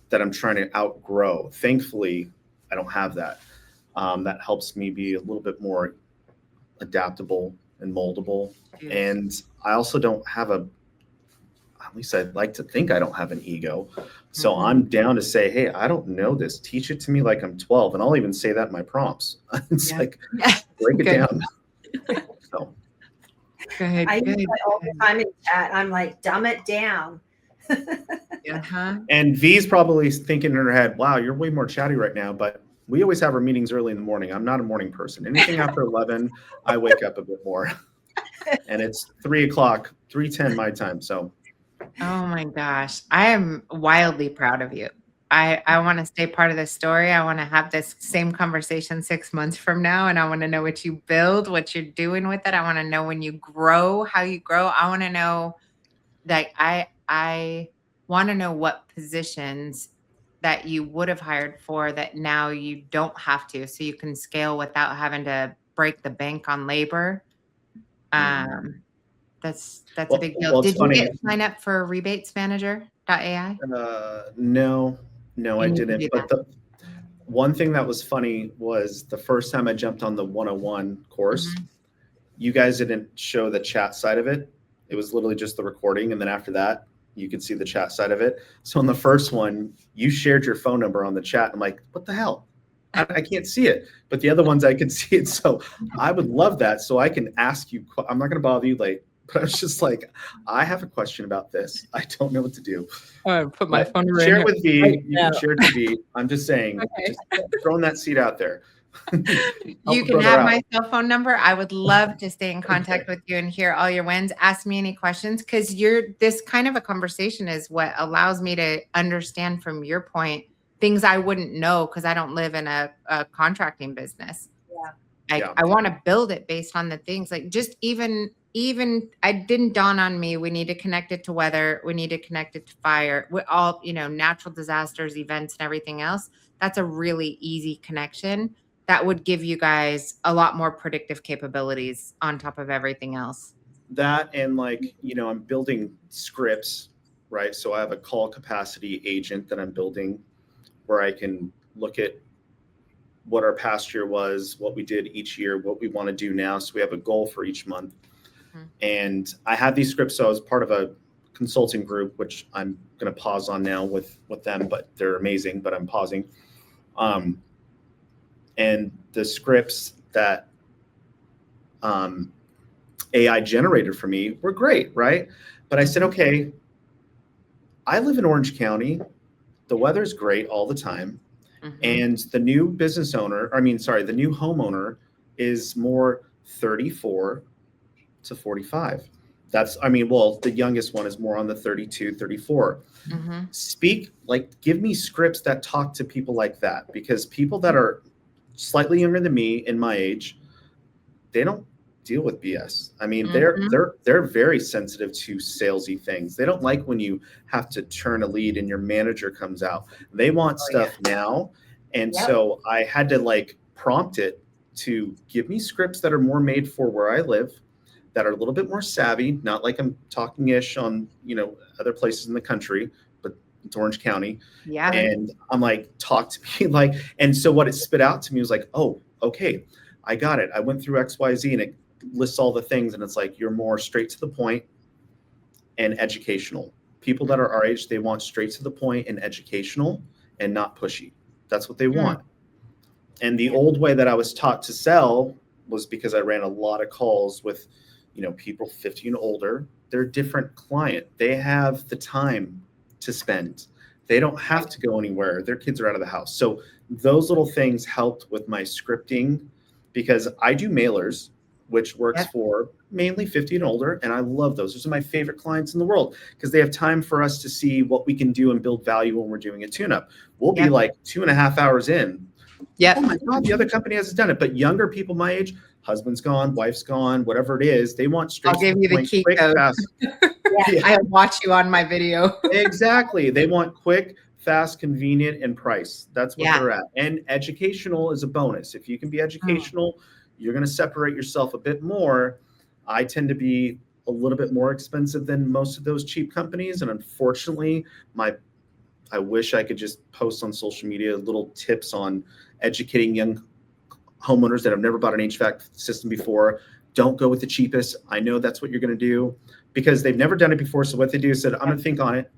Speaker 2: that I'm trying to outgrow. Thankfully, I don't have that. That helps me be a little bit more adaptable and moldable. Yes. And I also don't have at least I'd like to think I don't have an ego. So I'm down to say, hey, I don't know this. Teach it to me like I'm 12. And I'll even say that in my prompts. It's like, break it down. So.
Speaker 3: I use that all the time in chat. I'm like, dumb it down.
Speaker 2: And V's probably thinking in her head, wow, you're way more chatty right now. But we always have our meetings early in the morning. I'm not a morning person. Anything after 11, I wake up a bit more. And it's 3:10 my time. So.
Speaker 1: Oh my gosh. I am wildly proud of you. I want to stay part of this story. I want to have this same conversation 6 months from now. And I want to know what you build, what you're doing with it. I want to know when you grow, how you grow. I want to know that I want to know what positions that you would have hired for that now you don't have to, so you can scale without having to break the bank on labor. That's a big deal. Did you get sign up for rebatesmanager.ai?
Speaker 2: No, I didn't. But the one thing that was funny was the first time I jumped on the 101 course, you guys didn't show the chat side of it. It was literally just the recording. And then after that, you could see the chat side of it. So in the first one, you shared your phone number on the chat. I'm like, what the hell? I can't see it. But the other ones, I could see it. So I would love that. So I can ask you. I'm not going to bother you late. But I was just like, I have a question about this. I don't know what to do.
Speaker 1: Put my phone number
Speaker 2: share it with V. Right, you can share it to V. I'm just saying, just throwing that seed out there.
Speaker 1: You can have my cell phone number. I would love to stay in contact with you and hear all your wins. Ask me any questions, because this kind of a conversation is what allows me to understand from your point things I wouldn't know, because I don't live in a contracting business. I want to build it based on the things like just even it didn't dawn on me. We need to connect it to weather. We need to connect it to fire. We all, natural disasters, events, and everything else. That's a really easy connection that would give you guys a lot more predictive capabilities on top of everything else.
Speaker 2: That and I'm building scripts, right? So I have a call capacity agent that I'm building where I can look at what our past year was, what we did each year, what we want to do now. So we have a goal for each month. And I have these scripts. So I was part of a consulting group, which I'm going to pause on now with them, but they're amazing, but I'm pausing. And the scripts that AI generated for me were great, right? But I said, okay, I live in Orange County. The weather's great all the time. And the new business owner, the new homeowner is more 34 to 45. The youngest one is more on the 32, 34. Give me scripts that talk to people like that, because people that are slightly younger than me in my age, they don't deal with BS. I mean, they're very sensitive to salesy things. They don't like when you have to turn a lead and your manager comes out. They want stuff now. And so I had to prompt it to give me scripts that are more made for where I live, that are a little bit more savvy, not like I'm talking ish on, other places in the country, but it's Orange County. Yeah. And I'm like, talk to me and so what it spit out to me was like, oh, okay, I got it. I went through XYZ and it lists all the things. And it's like, you're more straight to the point and educational. People that are our age, they want straight to the point and educational and not pushy. That's what they want. And the old way that I was taught to sell was because I ran a lot of calls with, people 50 and older. They're a different client. They have the time to spend. They don't have to go anywhere. Their kids are out of the house. So those little things helped with my scripting, because I do mailers, which works for mainly 50 and older. And I love those. Those are my favorite clients in the world, because they have time for us to see what we can do and build value when we're doing a tune-up. We'll be like 2.5 hours in. Oh my God, the other company hasn't done it. But younger people my age, husband's gone, wife's gone, whatever it is, they want straight
Speaker 1: I'll give you the key code.
Speaker 2: Fast.
Speaker 1: I watch you on my video.
Speaker 2: Exactly. They want quick, fast, convenient, and price. That's what they're at. And educational is a bonus. If you can be educational, you're going to separate yourself a bit more. I tend to be a little bit more expensive than most of those cheap companies. And unfortunately, I wish I could just post on social media little tips on educating young homeowners that have never bought an HVAC system before. Don't go with the cheapest. I know that's what you're going to do, because they've never done it before. So what they do is said, I'm going to think on it.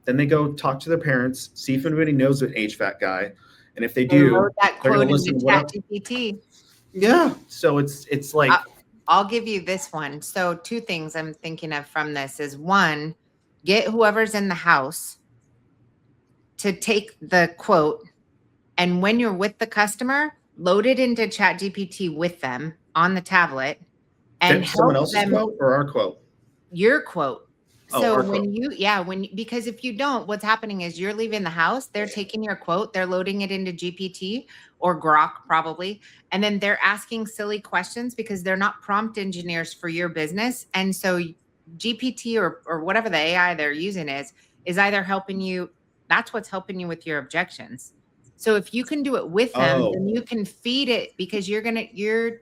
Speaker 2: Then they go talk to their parents, see if anybody knows an HVAC guy. And if they do,
Speaker 1: that
Speaker 2: they're going
Speaker 1: quote
Speaker 2: to listen
Speaker 1: into
Speaker 2: to what
Speaker 1: ChatGPT.
Speaker 2: Yeah. So it's like,
Speaker 1: I'll give you this one. So 2 things I'm thinking of from this is, 1, get whoever's in the house to take the quote, and when you're with the customer, load it into ChatGPT with them on the tablet, and
Speaker 2: someone else's quote or our quote?
Speaker 1: Your quote. So
Speaker 2: when
Speaker 1: because if you don't, what's happening is you're leaving the house, they're taking your quote, they're loading it into GPT or Grok probably, and then they're asking silly questions because they're not prompt engineers for your business. And so GPT or whatever the AI they're using is either helping you, that's what's helping you with your objections. So if you can do it with them, then you can feed it, because your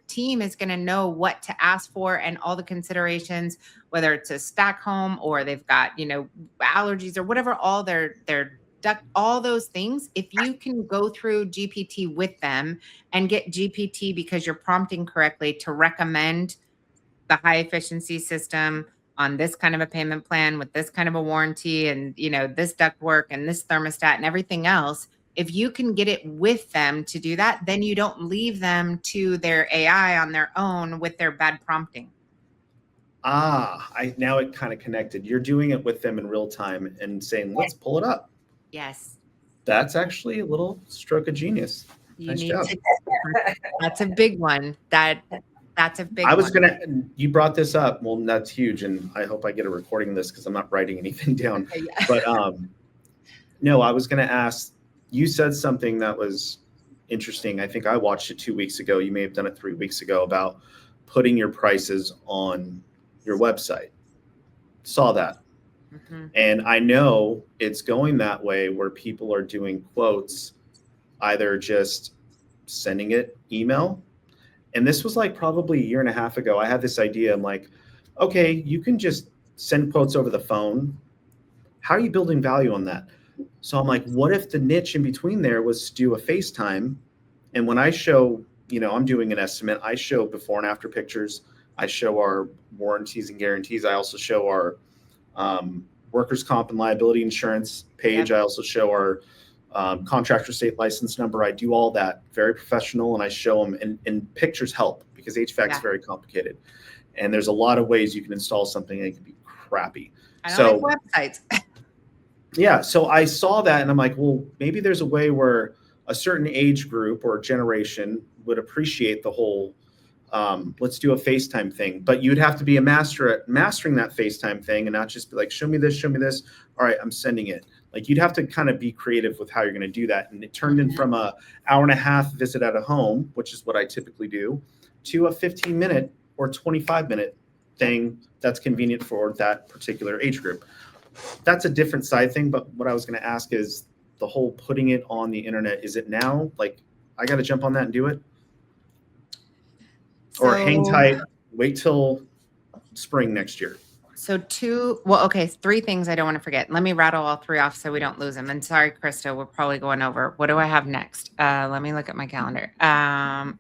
Speaker 1: team is going to know what to ask for and all the considerations, whether it's a stack home or they've got, allergies or whatever, all their duct, all those things. If you can go through GPT with them and get GPT, because you're prompting correctly, to recommend the high efficiency system on this kind of a payment plan with this kind of a warranty and, this duct work and this thermostat and everything else, if you can get it with them to do that, then you don't leave them to their AI on their own with their bad prompting.
Speaker 2: Now it kind of connected. You're doing it with them in real time and saying, let's pull it up.
Speaker 1: Yes.
Speaker 2: That's actually a little stroke of genius. Nice job.
Speaker 1: That's a big one. That's a big one.
Speaker 2: You brought this up. Well, that's huge. And I hope I get a recording of this, because I'm not writing anything down. But no, I was going to ask, you said something that was interesting. I think I watched it 2 weeks ago. You may have done it 3 weeks ago, about putting your prices on your website. Saw that. And I know it's going that way, where people are doing quotes, either just sending it email. And this was probably 1.5 years ago. I had this idea. I'm like, okay, you can just send quotes over the phone. How are you building value on that? So I'm like, what if the niche in between there was to do a FaceTime? And when I show, I'm doing an estimate, I show before and after pictures. I show our warranties and guarantees. I also show our workers' comp and liability insurance page. Yep. I also show our contractor state license number. I do all that, very professional, and I show them. And pictures help, because HVAC is very complicated. And there's a lot of ways you can install something that can be crappy.
Speaker 1: I don't like websites.
Speaker 2: Yeah. So I saw that and I'm like, well, maybe there's a way where a certain age group or generation would appreciate the whole let's do a FaceTime thing, but you'd have to be a master at mastering that FaceTime thing and not just be like, show me this. All right, I'm sending it. Like you'd have to kind of be creative with how you're going to do that. And it turned in from a hour and a half visit at a home, which is what I typically do, to a 15-minute or 25-minute thing that's convenient for that particular age group. That's a different side thing. But what I was going to ask is the whole putting it on the internet. Is it now like I got to jump on that and do it? Or hang tight, wait till spring next year?
Speaker 1: So three things I don't want to forget. Let me rattle all three off so we don't lose them. And sorry, Krista, we're probably going over. What do I have next? Let me look at my calendar.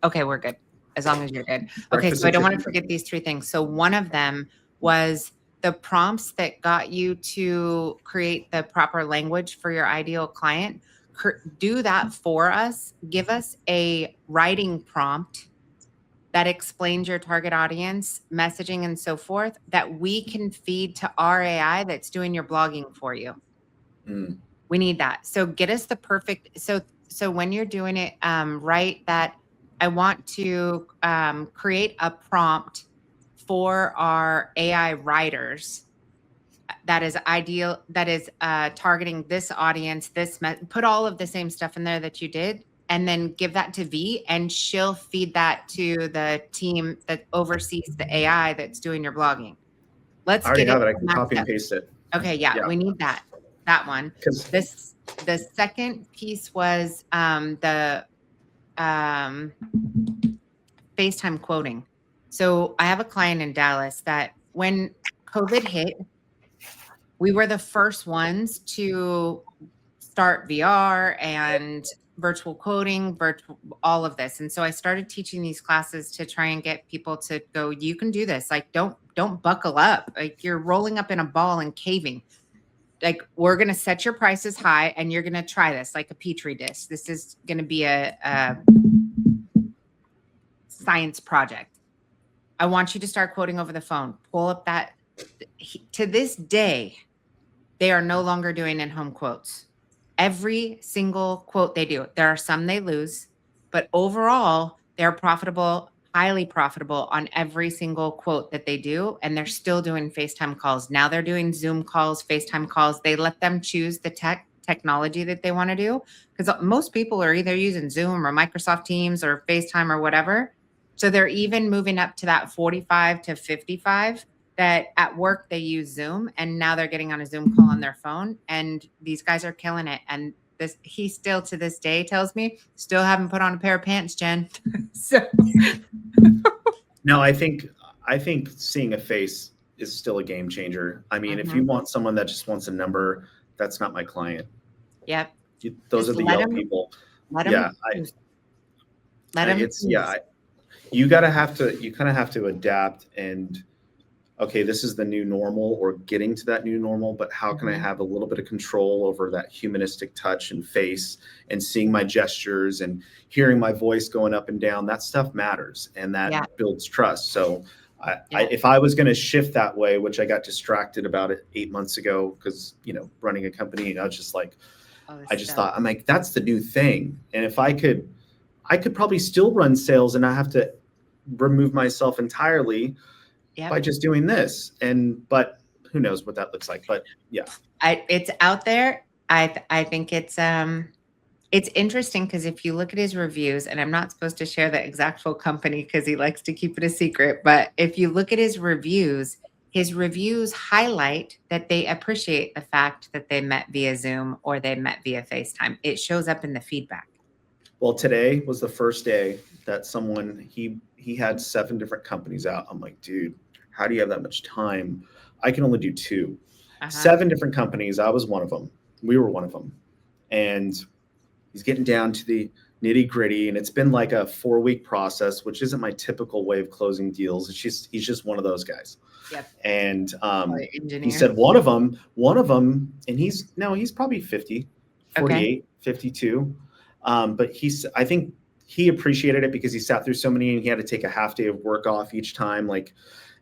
Speaker 1: Okay, we're good. As long as you're good. Okay, so I don't want to forget these three things. So one of them was the prompts that got you to create the proper language for your ideal client. Do that for us. Give us a writing prompt that explains your target audience, messaging, and so forth, that we can feed to our AI that's doing your blogging for you. We need that. So get us the perfect, so when you're doing it, write that I want to create a prompt for our AI writers that is ideal, that is targeting this audience, put all of the same stuff in there that you did, and then give that to V, and she'll feed that to the team that oversees the AI that's doing your blogging. Let's get it. I
Speaker 2: can copy and paste it.
Speaker 1: Okay, yeah, we need that one. The second piece was the FaceTime quoting. So I have a client in Dallas that when COVID hit, we were the first ones to start VR and virtual quoting, all of this. And so I started teaching these classes to try and get people to go, you can do this. Like, don't buckle up. Like you're rolling up in a ball and caving. Like we're going to set your prices high and you're going to try this like a Petri dish. This is going to be a science project. I want you to start quoting over the phone. Pull up that. To this day, they are no longer doing in-home quotes. Every single quote they do. There are some they lose, but overall, they're profitable, highly profitable on every single quote that they do. And they're still doing FaceTime calls. Now they're doing Zoom calls, FaceTime calls. They let them choose the technology that they want to do. Because most people are either using Zoom or Microsoft Teams or FaceTime or whatever. So they're even moving up to that 45 to 55 that at work they use Zoom, and now they're getting on a Zoom call on their phone, and these guys are killing it. And he still to this day tells me, still haven't put on a pair of pants, Jen. So
Speaker 2: no, I think seeing a face is still a game changer. I mean, if you want someone that just wants a number, that's not my client.
Speaker 1: Yep.
Speaker 2: Those are the Yelp people.
Speaker 1: Let them.
Speaker 2: You kind of have to adapt and, okay, this is the new normal or getting to that new normal, but how can I have a little bit of control over that humanistic touch and face and seeing my gestures and hearing my voice going up and down? That stuff matters, and that builds trust. So if I was going to shift that way, which I got distracted about it 8 months ago, because, running a company, and I was just like, thought, I'm like, that's the new thing. And if I could probably still run sales and not have to remove myself entirely by just doing this. But who knows what that looks like. But yeah,
Speaker 1: it's out there. I think it's interesting because if you look at his reviews, and I'm not supposed to share the exact full company because he likes to keep it a secret, but if you look at his reviews highlight that they appreciate the fact that they met via Zoom or they met via FaceTime. It shows up in the feedback.
Speaker 2: Well, today was the first day that someone, he had 7 different companies out. I'm like, dude, how do you have that much time? I can only do 2. 7 different companies. I was one of them. We were one of them. And he's getting down to the nitty gritty. And it's been like a 4-week process, which isn't my typical way of closing deals. He's just one of those guys.
Speaker 1: Yep.
Speaker 2: And he said one of them, and he's probably 50, 48, 52. But I think he appreciated it because he sat through so many and he had to take a half day of work off each time.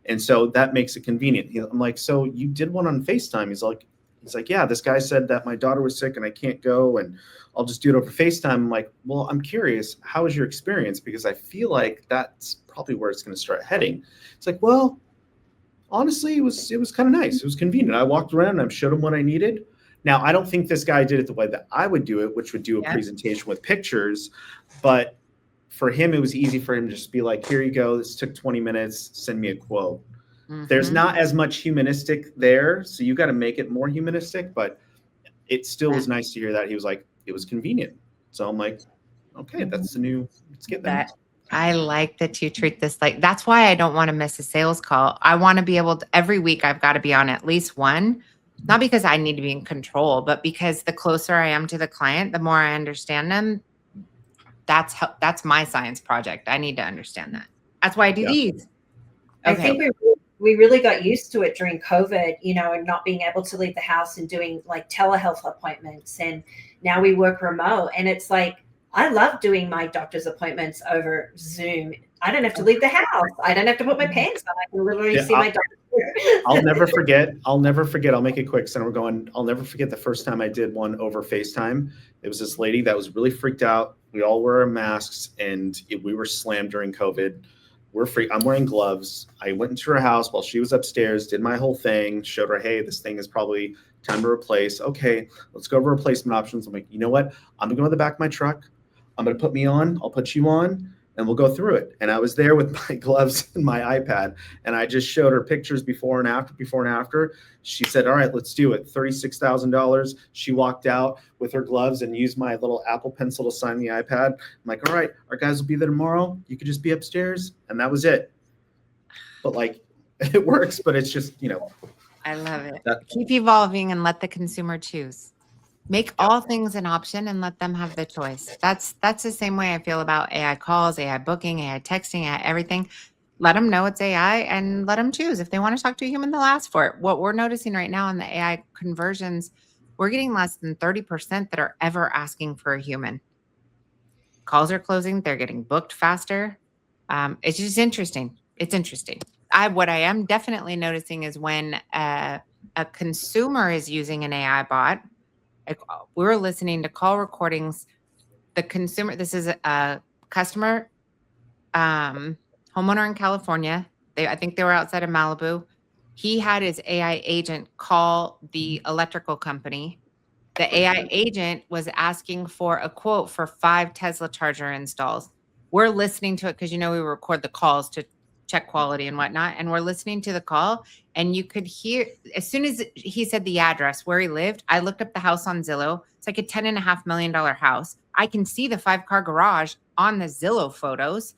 Speaker 2: And so that makes it convenient. I'm like, so you did one on FaceTime? He's like, He's like, yeah, this guy said that my daughter was sick and I can't go and I'll just do it over FaceTime. I'm like, well, I'm curious, how was your experience? Because I feel like that's probably where it's going to start heading. It's like, well, honestly, it was kind of nice. It was convenient. I walked around and I showed him what I needed. Now, I don't think this guy did it the way that I would do it, which would do a presentation with pictures. But for him, it was easy for him to just be like, here you go. This took 20 minutes. Send me a quote. There's not as much humanistic there. So you got to make it more humanistic. But it still was nice to hear that. He was like, it was convenient. So I'm like, okay, that's the new, let's get that.
Speaker 1: I like that you treat this like, that's why I don't want to miss a sales call. I want to be able to, every week I've got to be on at least one, not because I need to be in control, but because the closer I am to the client, the more I understand them. That's my science project. I need to understand that. That's why I do these.
Speaker 3: Okay. I think we really got used to it during COVID, and not being able to leave the house and doing like telehealth appointments. And now we work remote, and it's like, I love doing my doctor's appointments over Zoom. I don't have to leave the house. I don't have to put my pants on. I can literally see my doctor.
Speaker 2: I'll never forget. I'll make it quick. So we're going. I'll never forget the first time I did one over FaceTime. It was this lady that was really freaked out. We all wear masks, and we were slammed during COVID. I'm wearing gloves. I went into her house while she was upstairs, did my whole thing, showed her, hey, this thing is probably time to replace. Okay, let's go over replacement options. I'm like, you know what? I'm gonna go in the back of my truck. I'm gonna put me on. I'll put you on, and we'll go through it. And I was there with my gloves and my iPad, and I just showed her pictures before and after. She said, all right, let's do it. $36,000. She walked out with her gloves and used my little Apple Pencil to sign the iPad. I'm like, all right, our guys will be there tomorrow. You could just be upstairs. And that was it. But like, it works, but it's just,
Speaker 1: I love it. Keep evolving and let the consumer choose. Make all things an option and let them have the choice. That's the same way I feel about AI calls, AI booking, AI texting, AI everything. Let them know it's AI and let them choose. If they want to talk to a human, they'll ask for it. What we're noticing right now in the AI conversions, we're getting less than 30% that are ever asking for a human. Calls are closing. They're getting booked faster. It's just interesting. It's interesting. What I am definitely noticing is when a consumer is using an AI bot, we were listening to call recordings. The consumer, this is a customer, homeowner in California. I think they were outside of Malibu. He had his AI agent call the electrical company. The AI agent was asking for a quote for 5 Tesla charger installs. We're listening to it because, we record the calls to check quality and whatnot. And we're listening to the call, and you could hear, as soon as he said the address where he lived, I looked up the house on Zillow. It's like a $10.5 million house. I can see the 5-car garage on the Zillow photos,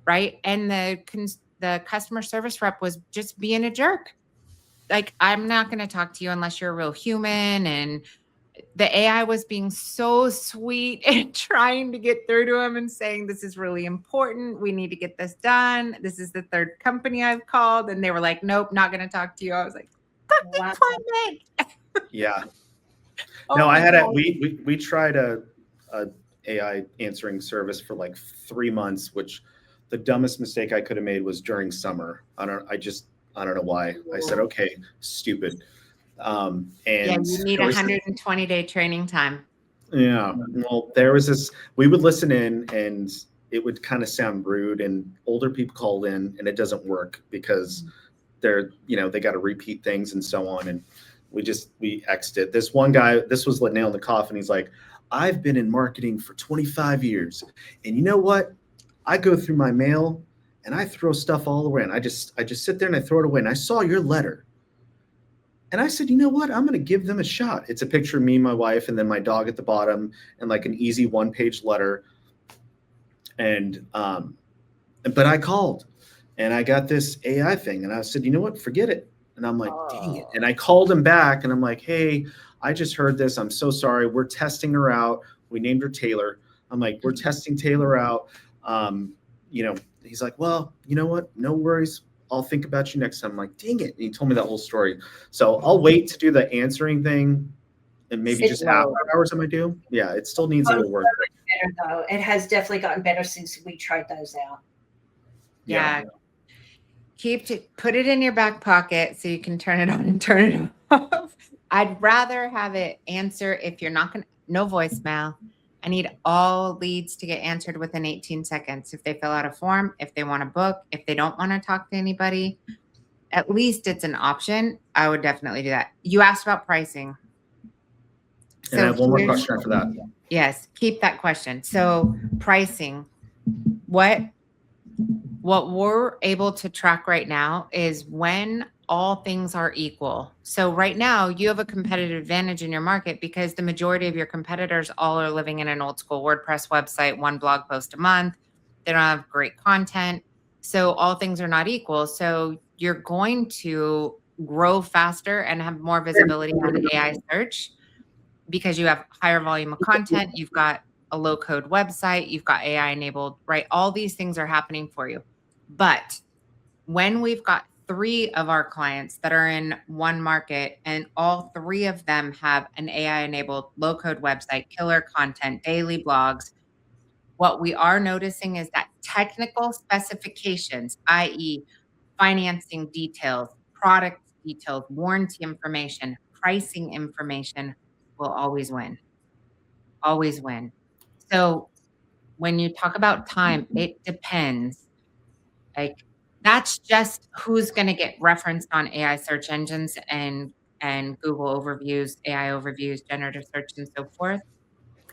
Speaker 1: right? And the customer service rep was just being a jerk. Like, I'm not going to talk to you unless you're a real human. And the AI was being so sweet and trying to get through to him and saying, this is really important. We need to get this done. This is the 3rd company I've called. And they were like, nope, not going to talk to you. I was like, wow.
Speaker 2: Yeah. No, I had we tried a AI answering service for like 3 months, which the dumbest mistake I could have made was during summer. I don't know why. I said, okay, stupid. And
Speaker 1: you need 120-day training time.
Speaker 2: Yeah. Well, there was this, we would listen in and it would kind of sound rude, and older people called in and it doesn't work because they're, they got to repeat things and so on. And we X'd it. This one guy, this was the nail in the coffin. He's like, I've been in marketing for 25 years. And you know what? I go through my mail and I throw stuff all away. And I just sit there and I throw it away. And I saw your letter. And I said, you know what? I'm going to give them a shot. It's a picture of me, my wife, and then my dog at the bottom, and like an easy 1-page letter. And, but I called and I got this AI thing, and I said, you know what? Forget it. And I'm like, dang it. And I called him back and I'm like, hey, I just heard this. I'm so sorry. We're testing her out. We named her Taylor. I'm like, we're testing Taylor out. He's like, well, you know what? No worries. I'll think about you next time. I'm like, dang it. And he told me that whole story. So I'll wait to do the answering thing and maybe just after hours I might do. Yeah, it still needs a little work.
Speaker 3: Better, though. It has definitely gotten better since we tried those out.
Speaker 1: Yeah. Put it in your back pocket so you can turn it on and turn it off. I'd rather have it answer if you're not going to, no voicemail. I need all leads to get answered within 18 seconds. If they fill out a form, if they want to book, if they don't want to talk to anybody, at least it's an option. I would definitely do that. You asked about pricing.
Speaker 2: And I have one more question after that.
Speaker 1: Yes, keep that question. So pricing, what we're able to track right now is when all things are equal. So right now you have a competitive advantage in your market because the majority of your competitors all are living in an old school WordPress website, one blog post a month. They don't have great content. So all things are not equal. So you're going to grow faster and have more visibility on AI search because you have higher volume of content. You've got a low code website, you've got AI enabled, right? All these things are happening for you. But when we've got 3 of our clients that are in one market and all 3 of them have an AI enabled low code website, killer content, daily blogs, what we are noticing is that technical specifications, i.e. financing details, product details, warranty information, pricing information will always win. Always win. So when you talk about time, it depends. Like that's just who's going to get referenced on AI search engines and Google overviews, AI overviews, generative search, and so forth.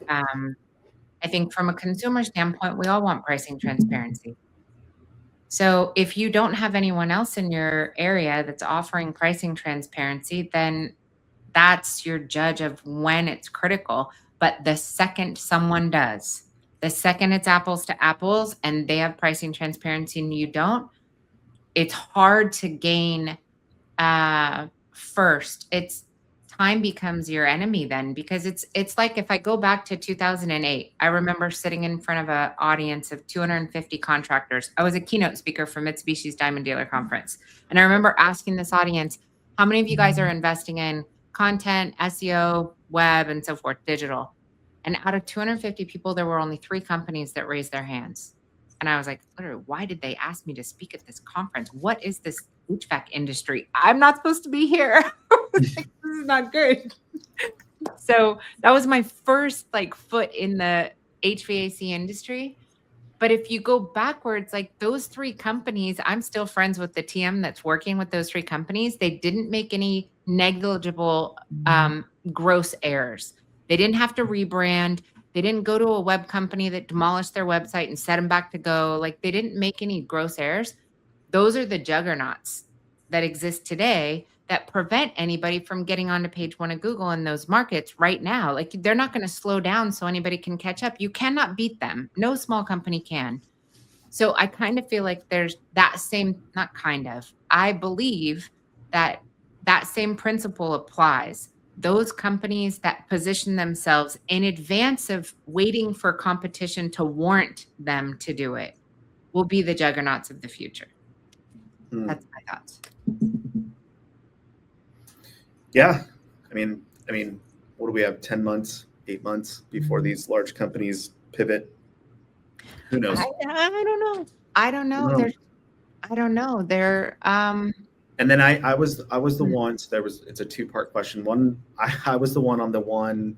Speaker 1: I think from a consumer standpoint, we all want pricing transparency. So if you don't have anyone else in your area that's offering pricing transparency, then that's your judge of when it's critical. But the second someone does, the second it's apples to apples and they have pricing transparency and you don't, it's hard to gain first. It's time becomes your enemy then because it's like if I go back to 2008, I remember sitting in front of an audience of 250 contractors. I was a keynote speaker for Mitsubishi's Diamond Dealer Conference. And I remember asking this audience, how many of you guys are investing in content, SEO, web, and so forth, digital? And out of 250 people, there were only 3 companies that raised their hands. And I was like, literally, why did they ask me to speak at this conference? What is this HVAC industry? I'm not supposed to be here. This is not good. So that was my first foot in the HVAC industry. But if you go backwards, like those 3 companies, I'm still friends with the TM that's working with those 3 companies. They didn't make any negligible gross errors. They didn't have to rebrand. They didn't go to a web company that demolished their website and set them back to go. Like they didn't make any gross errors. Those are the juggernauts that exist today that prevent anybody from getting onto page 1 of Google in those markets right now. Like they're not going to slow down so anybody can catch up. You cannot beat them. No small company can. So I kind of feel like there's that same, not kind of, I believe that that same principle applies. Those companies that position themselves in advance of waiting for competition to warrant them to do it will be the juggernauts of the future. That's my thoughts.
Speaker 2: Yeah. I mean, what do we have? 10 months, 8 months before these large companies pivot? Who knows?
Speaker 1: I don't know. I don't know. I don't know.
Speaker 2: And then I was the one. So it's a 2-part question. One, I was the one on the one.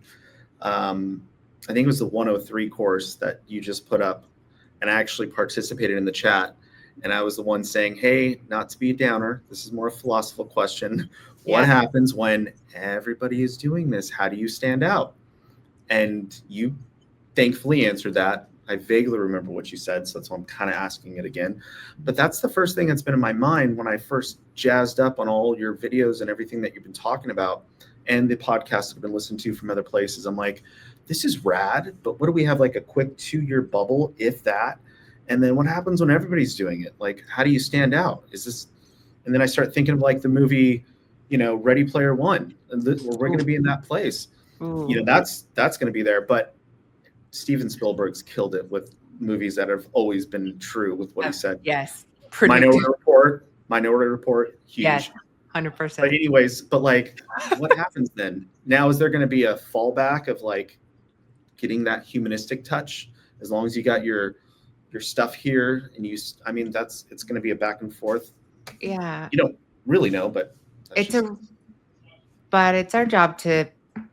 Speaker 2: I think it was the 103 course that you just put up, and I actually participated in the chat. And I was the one saying, hey, not to be a downer, this is more a philosophical question. What happens when everybody is doing this? How do you stand out? And you thankfully answered that. I vaguely remember what you said, so that's why I'm kind of asking it again. But that's the first thing that's been in my mind when I first jazzed up on all your videos and everything that you've been talking about and the podcasts that have been listened to from other places. I'm like, this is rad, but what do we have, like a quick 2-year bubble, if that? And then what happens when everybody's doing it? Like, how do you stand out? Is this? And then I start thinking of like the movie, Ready Player One. We're going to be in that place. That's going to be there. But Steven Spielberg's killed it with movies that have always been true with what he said.
Speaker 1: Yes.
Speaker 2: Minority Report, huge.
Speaker 1: Yes, 100%.
Speaker 2: But anyways, like, what happens then? Now, is there going to be a fallback of like getting that humanistic touch? As long as you got your stuff here and it's going to be a back and forth.
Speaker 1: Yeah.
Speaker 2: You don't really know, but
Speaker 1: but it's our job to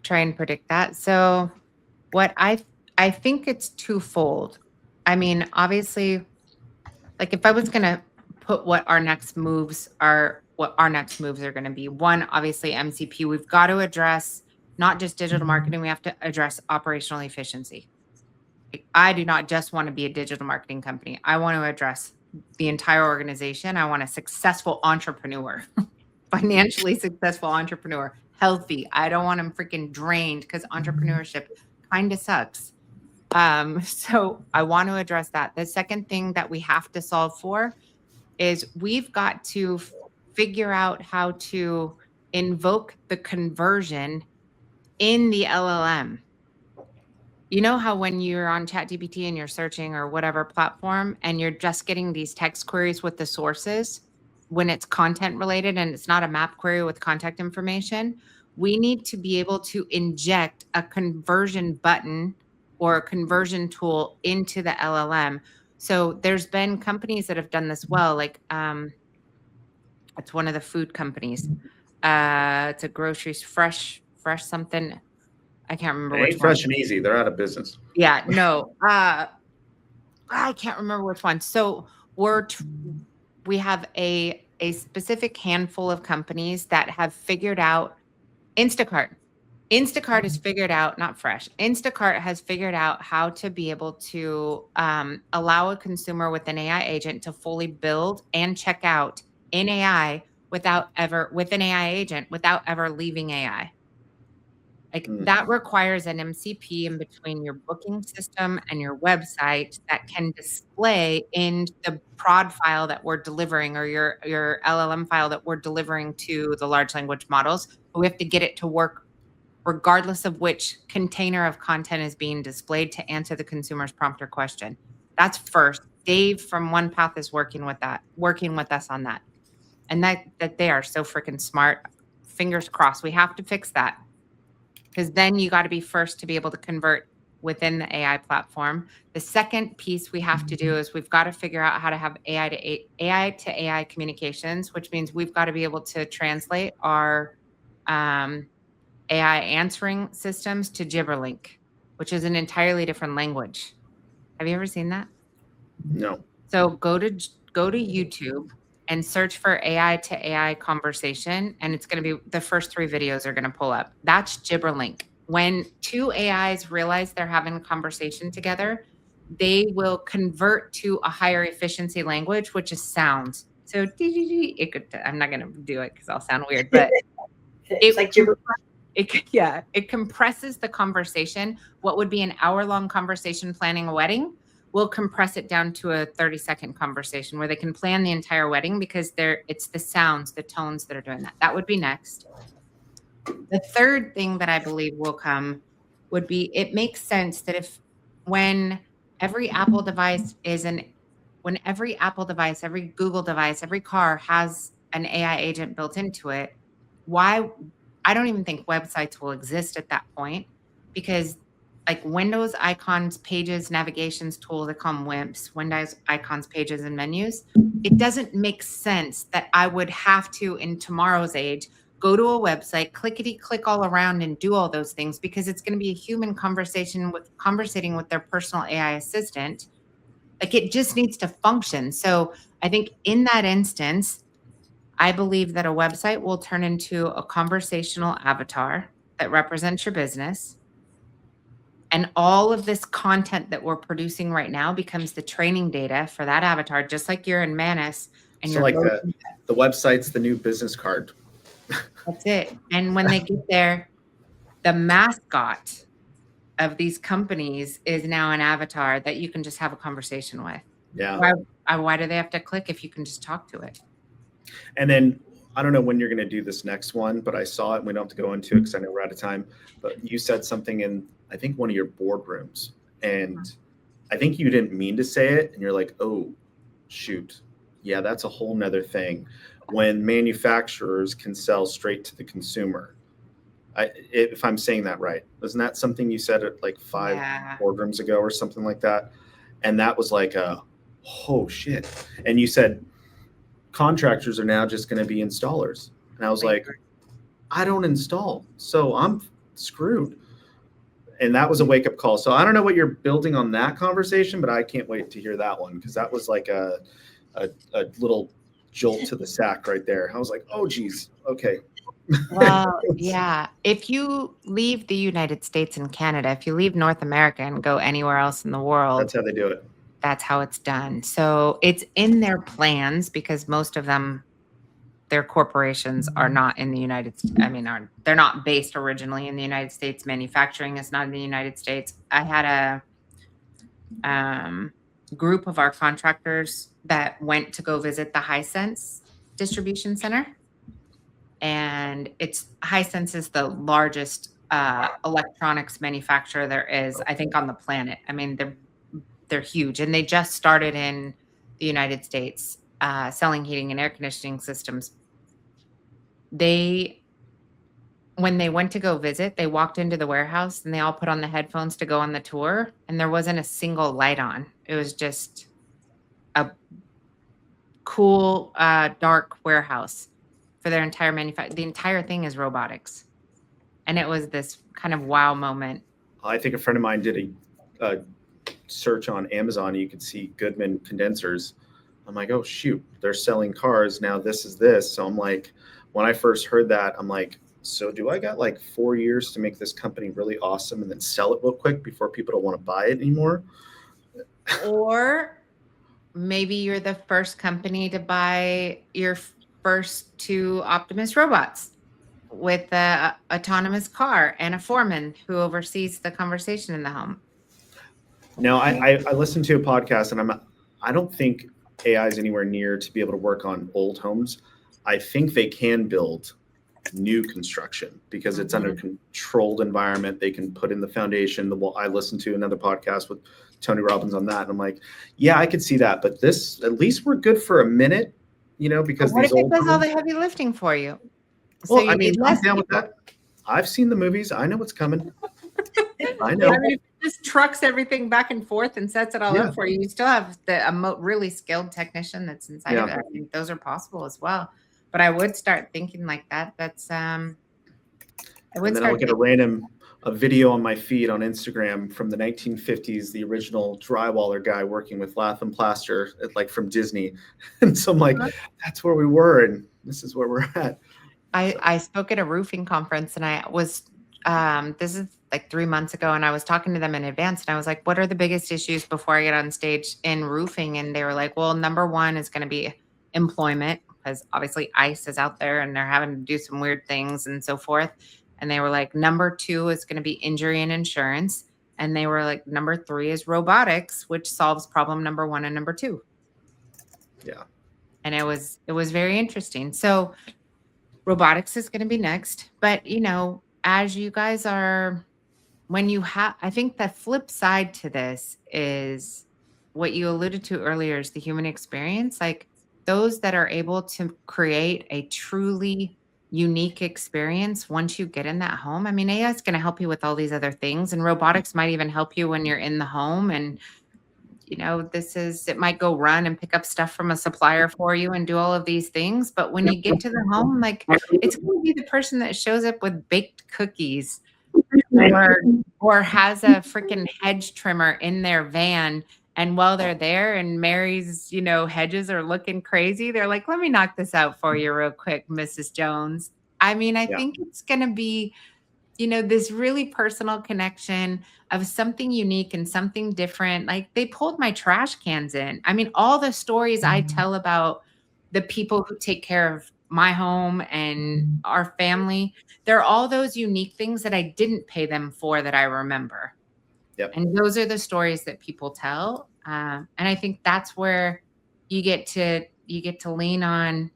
Speaker 1: try and predict that. So what I think it's twofold. I mean, obviously, like if I was going to put what our next moves are going to be. One, obviously MCP, we've got to address not just digital marketing, we have to address operational efficiency. I do not just want to be a digital marketing company. I want to address the entire organization. I want a successful entrepreneur, financially successful entrepreneur, healthy. I don't want them freaking drained because entrepreneurship kind of sucks. So I want to address that. The second thing that we have to solve for is we've got to figure out how to invoke the conversion in the LLM. You know how when you're on ChatGPT and you're searching or whatever platform and you're just getting these text queries with the sources when it's content related and it's not a map query with contact information, we need to be able to inject a conversion button or a conversion tool into the LLM. So there's been companies that have done this well, like it's one of the food companies. It's a groceries, fresh something. I can't remember which one.
Speaker 2: Fresh and easy. They're out of business.
Speaker 1: Yeah, no. I can't remember which one. So we have a specific handful of companies that have figured out Instacart. Instacart has figured out, not Fresh. Instacart has figured out how to be able to allow a consumer with an AI agent to fully build and check out in AI with an AI agent without ever leaving AI. Like that requires an MCP in between your booking system and your website that can display in the prod file that we're delivering or your LLM file that we're delivering to the large language models. But we have to get it to work regardless of which container of content is being displayed to answer the consumer's prompt or question. That's first. Dave from One Path is working with us on that. And that they are so freaking smart. Fingers crossed. We have to fix that. Because then you got to be first to be able to convert within the AI platform. The second piece we have to do is we've got to figure out how to have AI to AI communications, which means we've got to be able to translate our AI answering systems to Gibberlink, which is an entirely different language. Have you ever seen that?
Speaker 2: No.
Speaker 1: So go to YouTube and search for AI to AI conversation. And it's going to be the first 3 videos are going to pull up. That's Gibberlink. When 2 AIs realize they're having a conversation together, they will convert to a higher efficiency language, which is sounds. So I'm not going to do it because I'll sound weird, but it's like it compresses the conversation. What would be an hour-long conversation planning a wedding? We'll compress it down to a 30-second conversation where they can plan the entire wedding because it's the sounds, the tones that are doing that. That would be next. The third thing that I believe will come would be it makes sense that when every Apple device, every Google device, every car has an AI agent built into it, why I don't even think websites will exist at that point because like Windows icons, pages, navigations, tools, they call them WIMPs, Windows icons, pages, and menus. It doesn't make sense that I would have to, in tomorrow's age, go to a website, clickety-click all around and do all those things because it's going to be a human conversating with their personal AI assistant. Like it just needs to function. So I think in that instance, I believe that a website will turn into a conversational avatar that represents your business. And all of this content that we're producing right now becomes the training data for that avatar, just like you're in Manus. And
Speaker 2: so like the website's the new business card.
Speaker 1: That's it. And when they get there, the mascot of these companies is now an avatar that you can just have a conversation with.
Speaker 2: Yeah.
Speaker 1: Why do they have to click if you can just talk to it?
Speaker 2: And then I don't know when you're going to do this next one, but I saw it and we don't have to go into it because I know we're out of time. But you said something in, I think, one of your boardrooms. And I think you didn't mean to say it. And you're like, oh, shoot. Yeah, that's a whole nother thing. When manufacturers can sell straight to the consumer. If I'm saying that right. Wasn't that something you said at like 5 boardrooms ago or something like that? And that was like oh, shit. And you said, contractors are now just going to be installers. And I was like, I don't install, so I'm screwed. And that was a wake up call. So I don't know what you're building on that conversation, but I can't wait to hear that one, because that was like a little jolt to the sack right there. I was like, oh, geez. Okay.
Speaker 1: Well, yeah. If you leave the United States and Canada, if you leave North America and go anywhere else in the world,
Speaker 2: That's how they do it.
Speaker 1: That's how it's done. So it's in their plans, because most of them, their corporations are not in the United States. I mean, they're not based originally in the United States. Manufacturing is not in the United States. I had a group of our contractors that went to go visit the Hisense distribution center. And Hisense is the largest electronics manufacturer there is, I think, on the planet. I mean, they're huge, and they just started in the United States selling heating and air conditioning systems. When they went to go visit, they walked into the warehouse and they all put on the headphones to go on the tour, and there wasn't a single light on. It was just a cool, dark warehouse for their entire manufacturing. The entire thing is robotics. And it was this kind of wow moment.
Speaker 2: I think a friend of mine did a search on Amazon. You could see Goodman condensers. I'm like, oh, shoot, they're selling cars. Now this is this. So I'm like, when I first heard that, I'm like, so do I got like 4 years to make this company really awesome and then sell it real quick before people don't want to buy it anymore?
Speaker 1: Or maybe you're the first company to buy your first 2 Optimus robots with an autonomous car and a foreman who oversees the conversation in the home.
Speaker 2: Now, I listened to a podcast, and I don't think AI is anywhere near to be able to work on old homes. I think they can build new construction because it's under a controlled environment. They can put in the foundation. I listened to another podcast with Tony Robbins on that, and I'm like, yeah, I could see that. But this, at least we're good for a minute, because
Speaker 1: what
Speaker 2: these
Speaker 1: if it
Speaker 2: old
Speaker 1: does
Speaker 2: homes,
Speaker 1: all the heavy lifting for you?
Speaker 2: Well,
Speaker 1: So
Speaker 2: I mean, I'm down with
Speaker 1: people.
Speaker 2: that. I've seen the movies. I know what's coming. I know.
Speaker 1: I mean, if it just trucks everything back and forth and sets it all up for you, you still have a really skilled technician that's inside of it. I think those are possible as well. But I would start thinking like that. That's
Speaker 2: and then I'll get a video on my feed on Instagram from the 1950s, the original drywaller guy working with lath and plaster, like from Disney. And so I'm like, that's where we were, and this is where we're at.
Speaker 1: I spoke at a roofing conference, and I was this is like 3 months ago, and I was talking to them in advance, and I was like, what are the biggest issues before I get on stage in roofing? And they were like, well, number 1 is going to be employment, because obviously ICE is out there and they're having to do some weird things and so forth. And they were like, number 2 is going to be injury and insurance. And they were like, number 3 is robotics, which solves problem number 1 and number 2.
Speaker 2: Yeah.
Speaker 1: And it was very interesting. So robotics is going to be next. But, as you guys are, I think the flip side to this is what you alluded to earlier is the human experience. Like those that are able to create a truly unique experience once you get in that home. I mean, AI is going to help you with all these other things, and robotics might even help you when you're in the home. And, it might go run and pick up stuff from a supplier for you and do all of these things. But when you get to the home, like it's going to be the person that shows up with baked cookies or has a freaking hedge trimmer in their van. And while they're there and Mary's, hedges are looking crazy, they're like, let me knock this out for you real quick, Mrs. Jones. I mean, I think it's going to be, this really personal connection of something unique and something different. Like they pulled my trash cans in. I mean, all the stories I tell about the people who take care of my home and our family, they're all those unique things that I didn't pay them for that I remember.
Speaker 2: Yep.
Speaker 1: And those are the stories that people tell. And I think that's where you get to lean on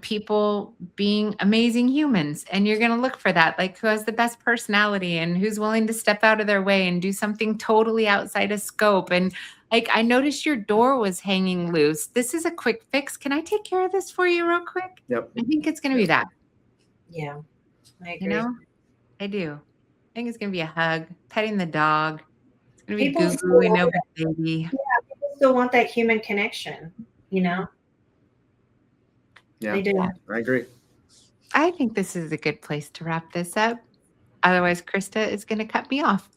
Speaker 1: people being amazing humans. And you're going to look for that, like who has the best personality and who's willing to step out of their way and do something totally outside of scope. And like, I noticed your door was hanging loose. This is a quick fix. Can I take care of this for you real quick?
Speaker 2: Yep.
Speaker 1: I think it's going to be that.
Speaker 3: Yeah, I agree.
Speaker 1: I do. I think it's going to be a hug, petting the dog. It's going to be
Speaker 3: People
Speaker 1: googling over the baby.
Speaker 3: Yeah, people still want that human connection,
Speaker 2: Yeah,
Speaker 3: they do.
Speaker 2: I agree.
Speaker 1: I think this is a good place to wrap this up. Otherwise, Krista is going to cut me off.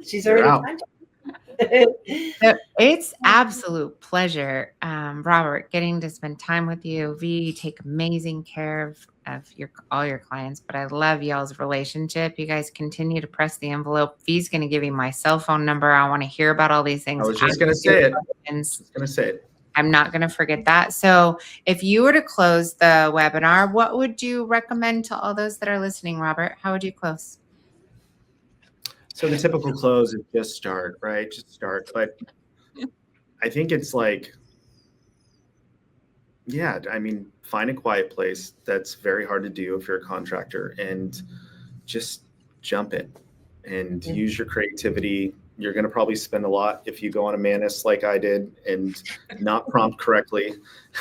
Speaker 3: She's
Speaker 2: You're
Speaker 3: already
Speaker 2: out.
Speaker 3: done.
Speaker 1: So it's absolute pleasure, Robert, getting to spend time with you. V, you take amazing care of all your clients, but I love y'all's relationship. You guys continue to press the envelope. V's going to give you my cell phone number. I want to hear about all these things.
Speaker 2: I was just going to say it.
Speaker 1: I'm not going to forget that. So if you were to close the webinar, what would you recommend to all those that are listening, Robert? How would you close?
Speaker 2: So the typical close is just start, right? Just start. But I think it's like, yeah, I mean, find a quiet place. That's very hard to do if you're a contractor, and just jump in and use your creativity. You're going to probably spend a lot if you go on a Manus like I did and not prompt correctly.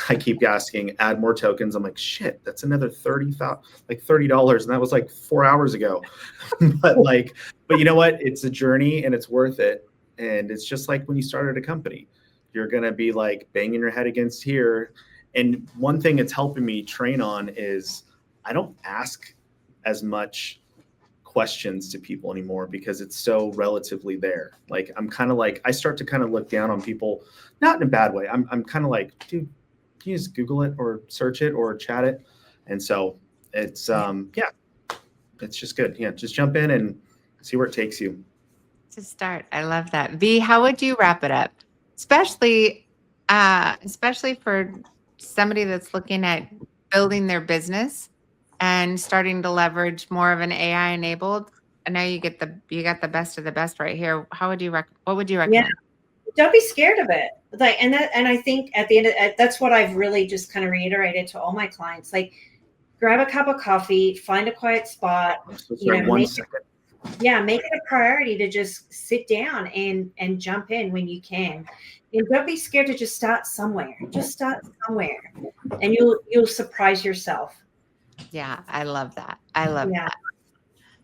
Speaker 2: I keep asking, add more tokens. I'm like, shit, that's another $30, and that was like 4 hours ago. but you know what? It's a journey and it's worth it. And it's just like when you started a company, you're going to be like banging your head against here. And one thing it's helping me train on is I don't ask as much questions to people anymore because it's so relatively there. Like I'm kind of like, I start to kind of look down on people, not in a bad way. I'm kind of like, dude, can you just Google it or search it or chat it? And so it's, it's just good. Yeah. Just jump in and see where it takes you.
Speaker 1: To start. I love that. V, how would you wrap it up? Especially for somebody that's looking at building their business and starting to leverage more of an AI enabled. I know you got the best of the best right here. What would you recommend?
Speaker 3: Yeah. Don't be scared of it. And I think at the end of that's what I've really just kind of reiterated to all my clients. Like, grab a cup of coffee, find a quiet spot. Make it a priority to just sit down and jump in when you can. And don't be scared to just start somewhere. Just start somewhere, and you'll surprise yourself.
Speaker 1: Yeah, I love that. I love that.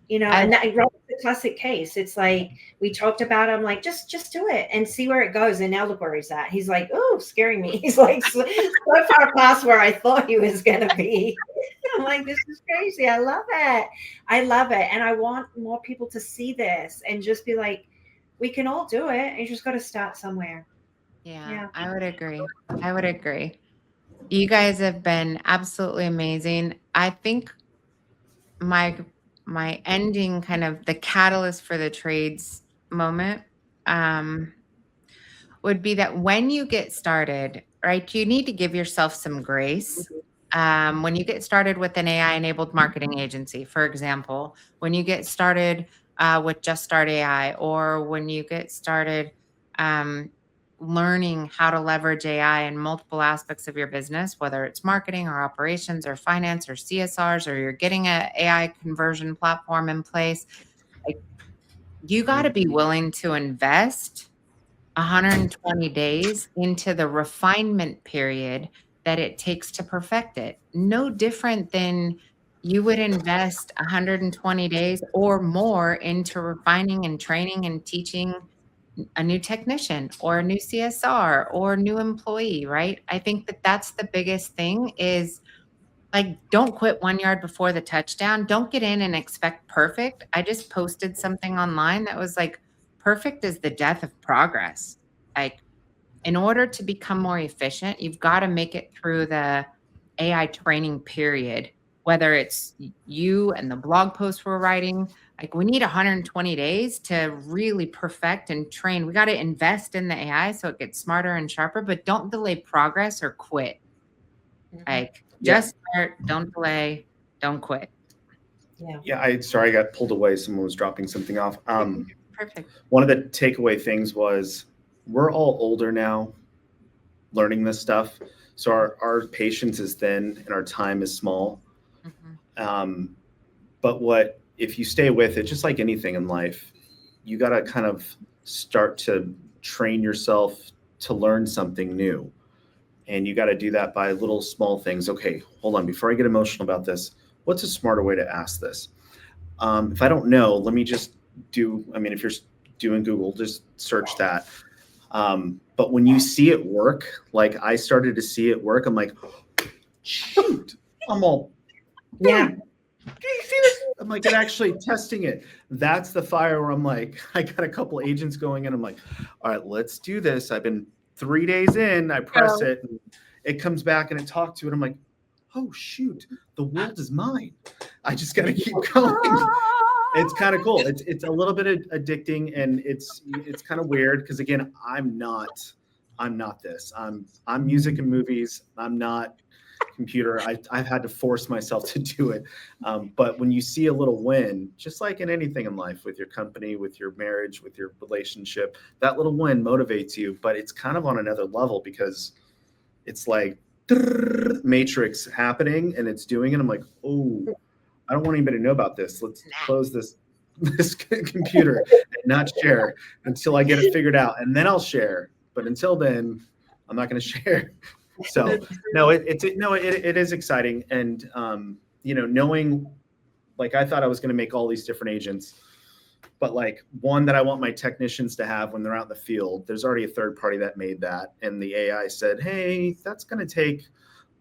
Speaker 3: And Robert's the classic case. It's like we talked about. I'm like, just do it and see where it goes. And now look where he's at. He's like, oh, scaring me. He's like so far past where I thought he was gonna be. I'm like, this is crazy. I love it. And I want more people to see this and just be like, we can all do it. And you just got to start somewhere.
Speaker 1: Yeah, I would agree. You guys have been absolutely amazing. I think my ending, kind of the catalyst for the trades moment, would be that when you get started, right, you need to give yourself some grace. When you get started with an AI-enabled marketing agency, for example, when you get started with Just Start AI, or when you get started learning how to leverage AI in multiple aspects of your business, whether it's marketing or operations or finance or CSRs, or you're getting an AI conversion platform in place, like, you got to be willing to invest 120 days into the refinement period that it takes to perfect it. No different than you would invest 120 days or more into refining and training and teaching a new technician or a new CSR or a new employee, right? I think that that's the biggest thing is, like, don't quit 1 yard before the touchdown. Don't get in and expect perfect. I just posted something online that was like, perfect is the death of progress. Like, in order to become more efficient, you've got to make it through the AI training period, whether it's you and the blog posts we're writing. Like, we need 120 days to really perfect and train. We got to invest in the AI so it gets smarter and sharper, but don't delay progress or quit. Like, just start, don't delay, don't quit.
Speaker 2: Yeah. I got pulled away. Someone was dropping something off.
Speaker 1: Perfect.
Speaker 2: One of the takeaway things was we're all older now learning this stuff. So our patience is thin and our time is small. But if you stay with it, just like anything in life, you got to kind of start to train yourself to learn something new. And you got to do that by little small things. Okay, hold on. Before I get emotional about this, what's a smarter way to ask this? If I don't know, let me just if you're doing Google, just search that. But when you see it work, like I started to see it work, I'm like, shoot, I'm all,
Speaker 3: Yeah.
Speaker 2: do you see this? I'm like, and actually testing it. That's the fire where I'm like, I got a couple agents going in. I'm like, all right, let's do this. I've been 3 days in. I press it, and it comes back, and I talk to it. I'm like, oh shoot, the world is mine. I just got to keep going. It's kind of cool. It's a little bit addicting, and it's kind of weird because again, I'm not this. I'm music and movies. I'm not computer. I've had to force myself to do it. But when you see a little win, just like in anything in life, with your company, with your marriage, with your relationship, that little win motivates you. But it's kind of on another level because it's like matrix happening and it's doing it. I'm like, oh, I don't want anybody to know about this. Let's close this computer and not share until I get it figured out, and then I'll share. But until then, I'm not going to share. So no, it is exciting, and knowing, like, I thought I was going to make all these different agents, but like one that I want my technicians to have when they're out in the field. There's already a third party that made that, and the AI said, "Hey, that's going to take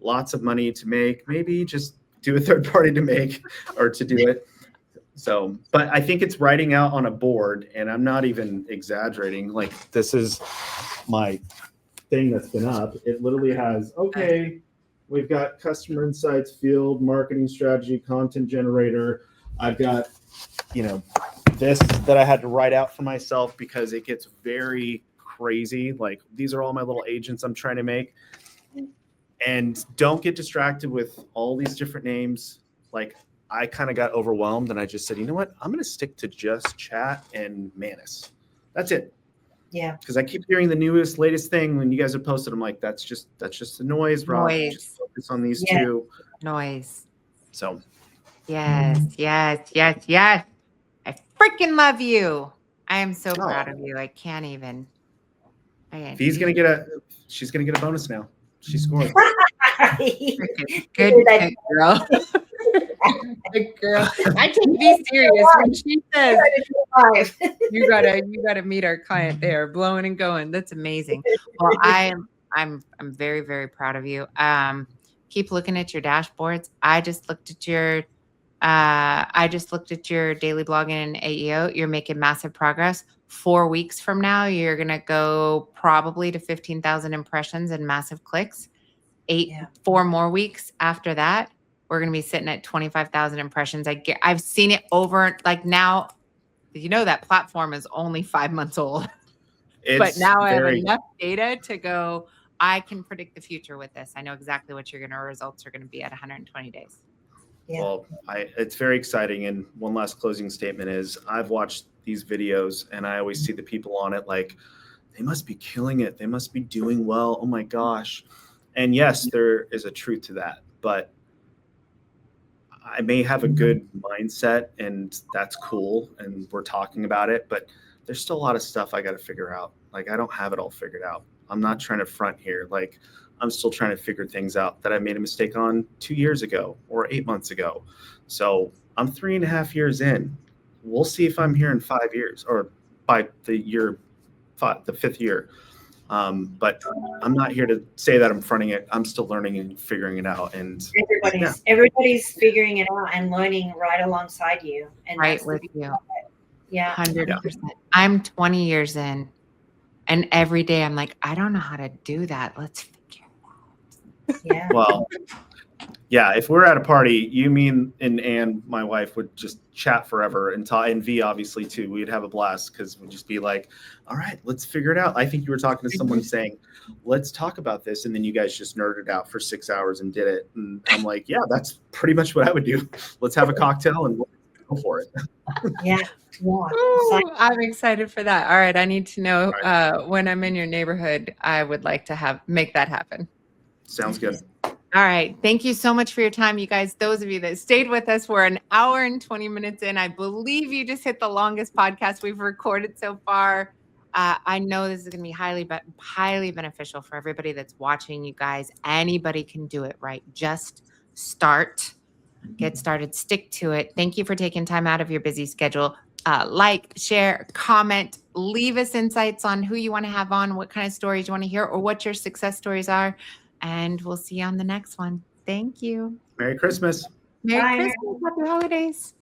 Speaker 2: lots of money to make. Maybe just do a third party to make or to do it." So, but I think it's writing out on a board, and I'm not even exaggerating. Like, this is my thing that's been up. It literally has, okay, we've got customer insights, field marketing strategy, content generator. I've got, this that I had to write out for myself because it gets very crazy. Like, these are all my little agents I'm trying to make. And don't get distracted with all these different names. Like, I kind of got overwhelmed, and I just said, you know what? I'm going to stick to just chat and Manus. That's it.
Speaker 3: Yeah.
Speaker 2: Because I keep hearing the latest thing when you guys have posted. I'm like, that's just the noise, Rob. Just focus on these two.
Speaker 1: Noise.
Speaker 2: So.
Speaker 1: Yes. I freaking love you. I am so proud of you. I can't even.
Speaker 2: She's gonna get a bonus now. She scored.
Speaker 1: Good girl. Good girl. I take me serious when she says you gotta meet our client. They are blowing and going. That's amazing. Well, I'm very, very proud of you. Keep looking at your dashboards. I just looked at your daily blogging and AEO. You're making massive progress. 4 weeks from now, you're gonna go probably to 15,000 impressions and massive clicks. 4 more weeks after that, we're going to be sitting at 25,000 impressions. I've seen it over, like, now, that platform is only 5 months old, but now I have enough data to go, I can predict the future with this. I know exactly what results are going to be at 120 days.
Speaker 3: Yeah.
Speaker 2: Well, it's very exciting. And one last closing statement is, I've watched these videos and I always see the people on it like, they must be killing it. They must be doing well. Oh my gosh. And yes, there is a truth to that, but I may have a good mindset and that's cool. And we're talking about it, but there's still a lot of stuff I got to figure out. Like, I don't have it all figured out. I'm not trying to front here. Like, I'm still trying to figure things out that I made a mistake on 2 years ago or 8 months ago. So I'm 3.5 years in. We'll see if I'm here in 5 years or by the 5th year. But I'm not here to say that I'm fronting it. I'm still learning and figuring it out. And
Speaker 3: everybody's figuring it out and learning right alongside you. And
Speaker 1: right with you.
Speaker 3: Yeah.
Speaker 1: 100%. I'm 20 years in, and every day I'm like, I don't know how to do that. Let's figure it out.
Speaker 3: Yeah.
Speaker 2: Well, yeah, if we're at a party, you, me, and my wife would just chat forever, and V obviously too. We'd have a blast because we'd just be like, all right, let's figure it out. I think you were talking to someone saying, let's talk about this. And then you guys just nerded out for 6 hours and did it. And I'm like, yeah, that's pretty much what I would do. Let's have a cocktail and we'll go for it.
Speaker 3: Yeah.
Speaker 1: Ooh, I'm excited for that. All right. I need to know when I'm in your neighborhood, I would like to make that happen.
Speaker 2: Sounds good.
Speaker 1: All right. Thank you so much for your time, you guys. Those of you that stayed with us, we're an hour and 20 minutes in. I believe you just hit the longest podcast we've recorded so far. I know this is going to be highly beneficial for everybody that's watching, you guys. Anybody can do it, right? Just start, get started, stick to it. Thank you for taking time out of your busy schedule. Like, share, comment, leave us insights on who you want to have on, what kind of stories you want to hear, or what your success stories are. And we'll see you on the next one. Thank you.
Speaker 2: Merry Christmas.
Speaker 1: Merry
Speaker 3: Bye.
Speaker 1: Christmas. Happy holidays.